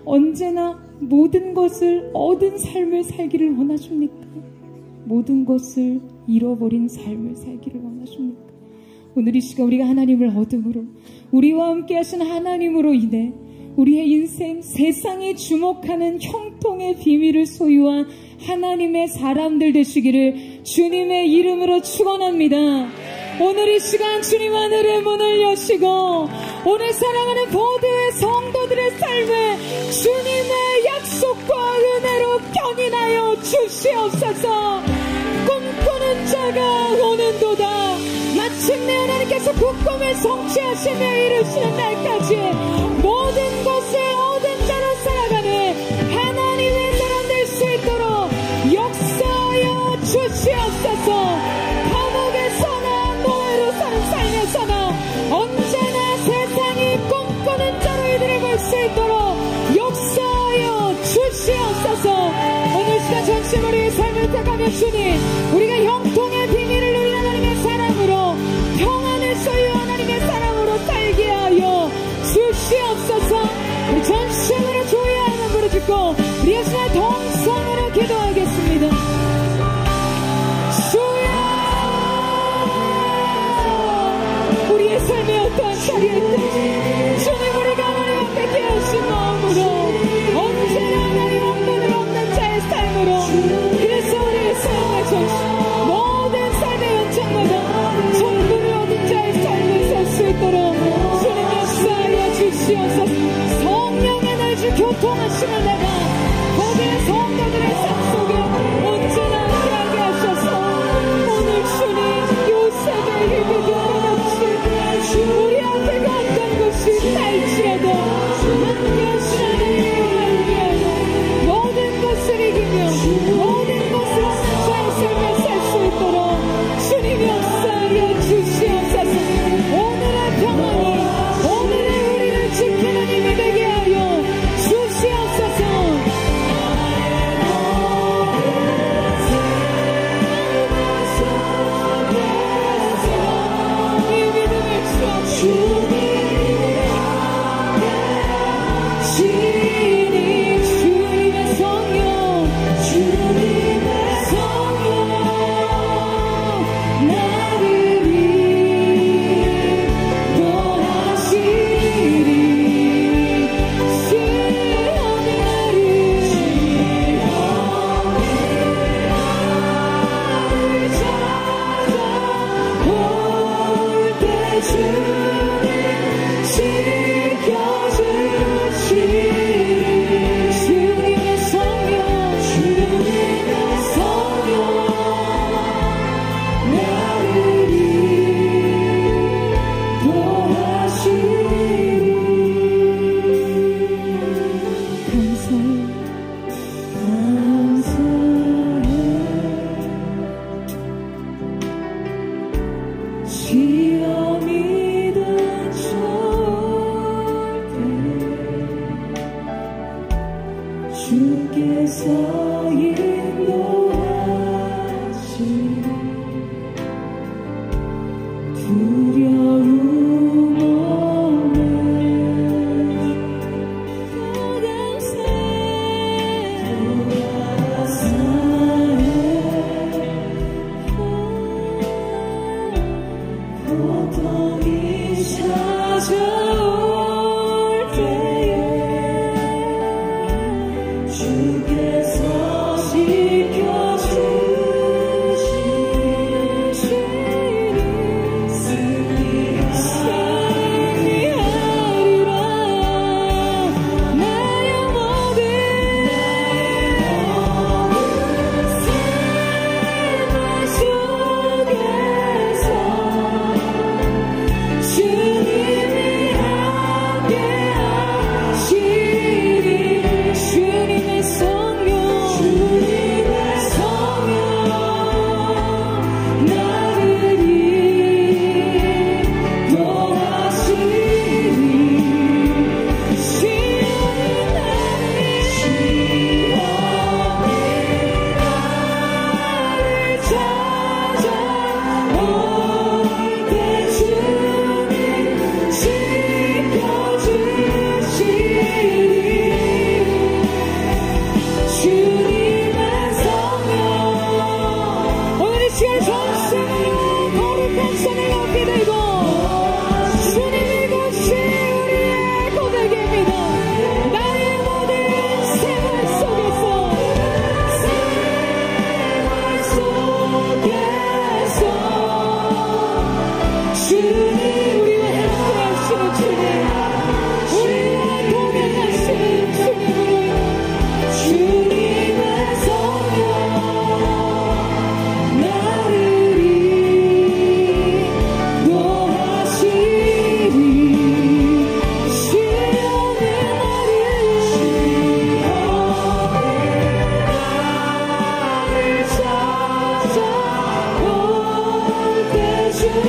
언제나 모든 것을 얻은 삶을 살기를 원하십니까? 모든 것을 잃어버린 삶을 살기를 원하십니까? 오늘 이 시간 우리가 하나님을 얻음으로 우리와 함께 하신 하나님으로 인해 우리의 인생, 세상이 주목하는 형통의 비밀을 소유한 하나님의 사람들 되시기를 주님의 이름으로 축원합니다. 오늘 이 시간 주님 하늘의 문을 여시고 오늘 사랑하는 모든 성도들의 삶에 주님의 약속과 은혜로 견인하여 주시옵소서. 꿈꾸는 자가 오는도다. 마침내 하나님께서 그 꿈을 성취하시며 이루시는 날까지 모든 것을 얻은 자로 살아가는 하나님의 사람 될 수 있도록 역사하여 주시옵소서. 감옥에서나 노예로 사는 삶에서나 수 있도록 역사하여 주시옵소서. 오늘 시간 전체로 우리의 삶을 택하며 주님, 우리가 형통의 비밀을 누리는 하나님의 사람으로, 평안을 소유한 하나님의 사람으로 살게 하여 주시옵소서. 우리 전심으로 주의 이름을 부르짖고 우리 예수의 동성으로 기도하겠습니다. 주여, 우리의 삶의 어떠한 자리에 있든지 주님, 우리가 하나님 앞에 깨어진 마음으로 언제나 하나님 없는 없는 자의 삶으로, 그래서 우리의 삶의 전심 모든 삶의 현장마다 전부를 얻은 자의 삶을 살 수 있도록 주님 역사하여 주시옵소서. 성령의 날 교통하시는 내가 거기에 성도들의 삶 속에 언제나 함께하게 하셔서 오늘 주님 요셉의 희비가 같이 우리 앞에 어떤 것이 날지라도 함께하시는 하나님의 모든 것을 이기며 모든 것을 자의 삶을 살 수 있도록 주님 역사하여 주시옵소서. 오늘의 평안이 오늘의 우리를 지키는 힘이 되게 하여 주시옵소서. 이 믿음을 주옵시고 주님의 성령, 주님의 성령 나를 인도하시리. 시험이 나를 찾아올 때 주님 지켜주시리. 주님의 성령, 주님의 성령 나를 인도하시리. 감사해, 감사해. 시험이 닥쳐올 때 주께서 인도하시리. 두려움 없네. 고통이 찾아올 때에 주께서 지켜주시리. 승리하리라. 나의 모든 삶 속에서 주님이 함께하시리. 주님의 성령, 주님의 성령 나를 인도하시리. 시험이 나를 찾아올 때 주님 지켜주시리. 주님의 성령, 오늘 이 시간 전심으로 거룩한 손을 높이 들고 주님 이곳이 우리의 고백입니다. 나의 모든 생활 속에서 주님, 우리와 함께하시는 주님, 우리와 동행하시는 주님으로 주님의 성령 나를 인도하시리. 시험의 날을 찾아올 때 주님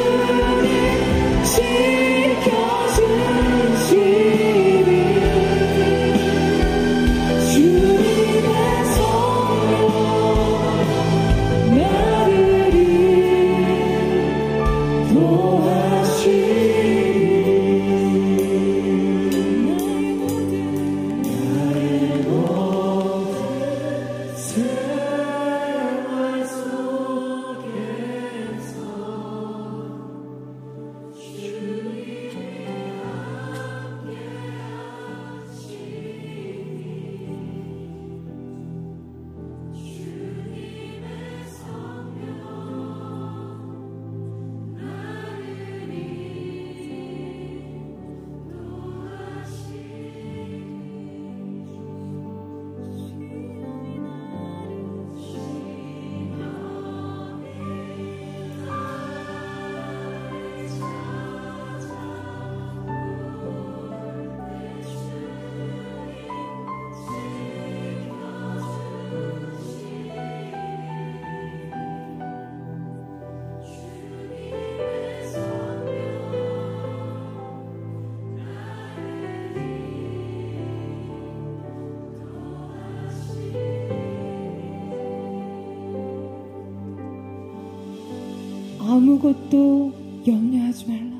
아무것도 염려하지 말라.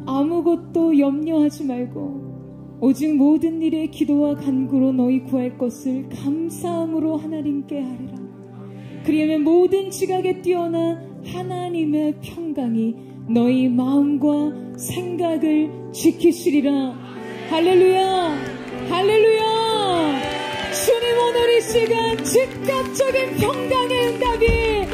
아무것도 염려하지 말고 오직 모든 일에 기도와 간구로 너희 구할 것을 감사함으로 하나님께 아뢰라. 그리하면 모든 지각에 뛰어난 하나님의 평강이 너희 마음과 생각을 지키시리라. 할렐루야, 할렐루야. 주님, 오늘 이 시간 즉각적인 평강의 응답이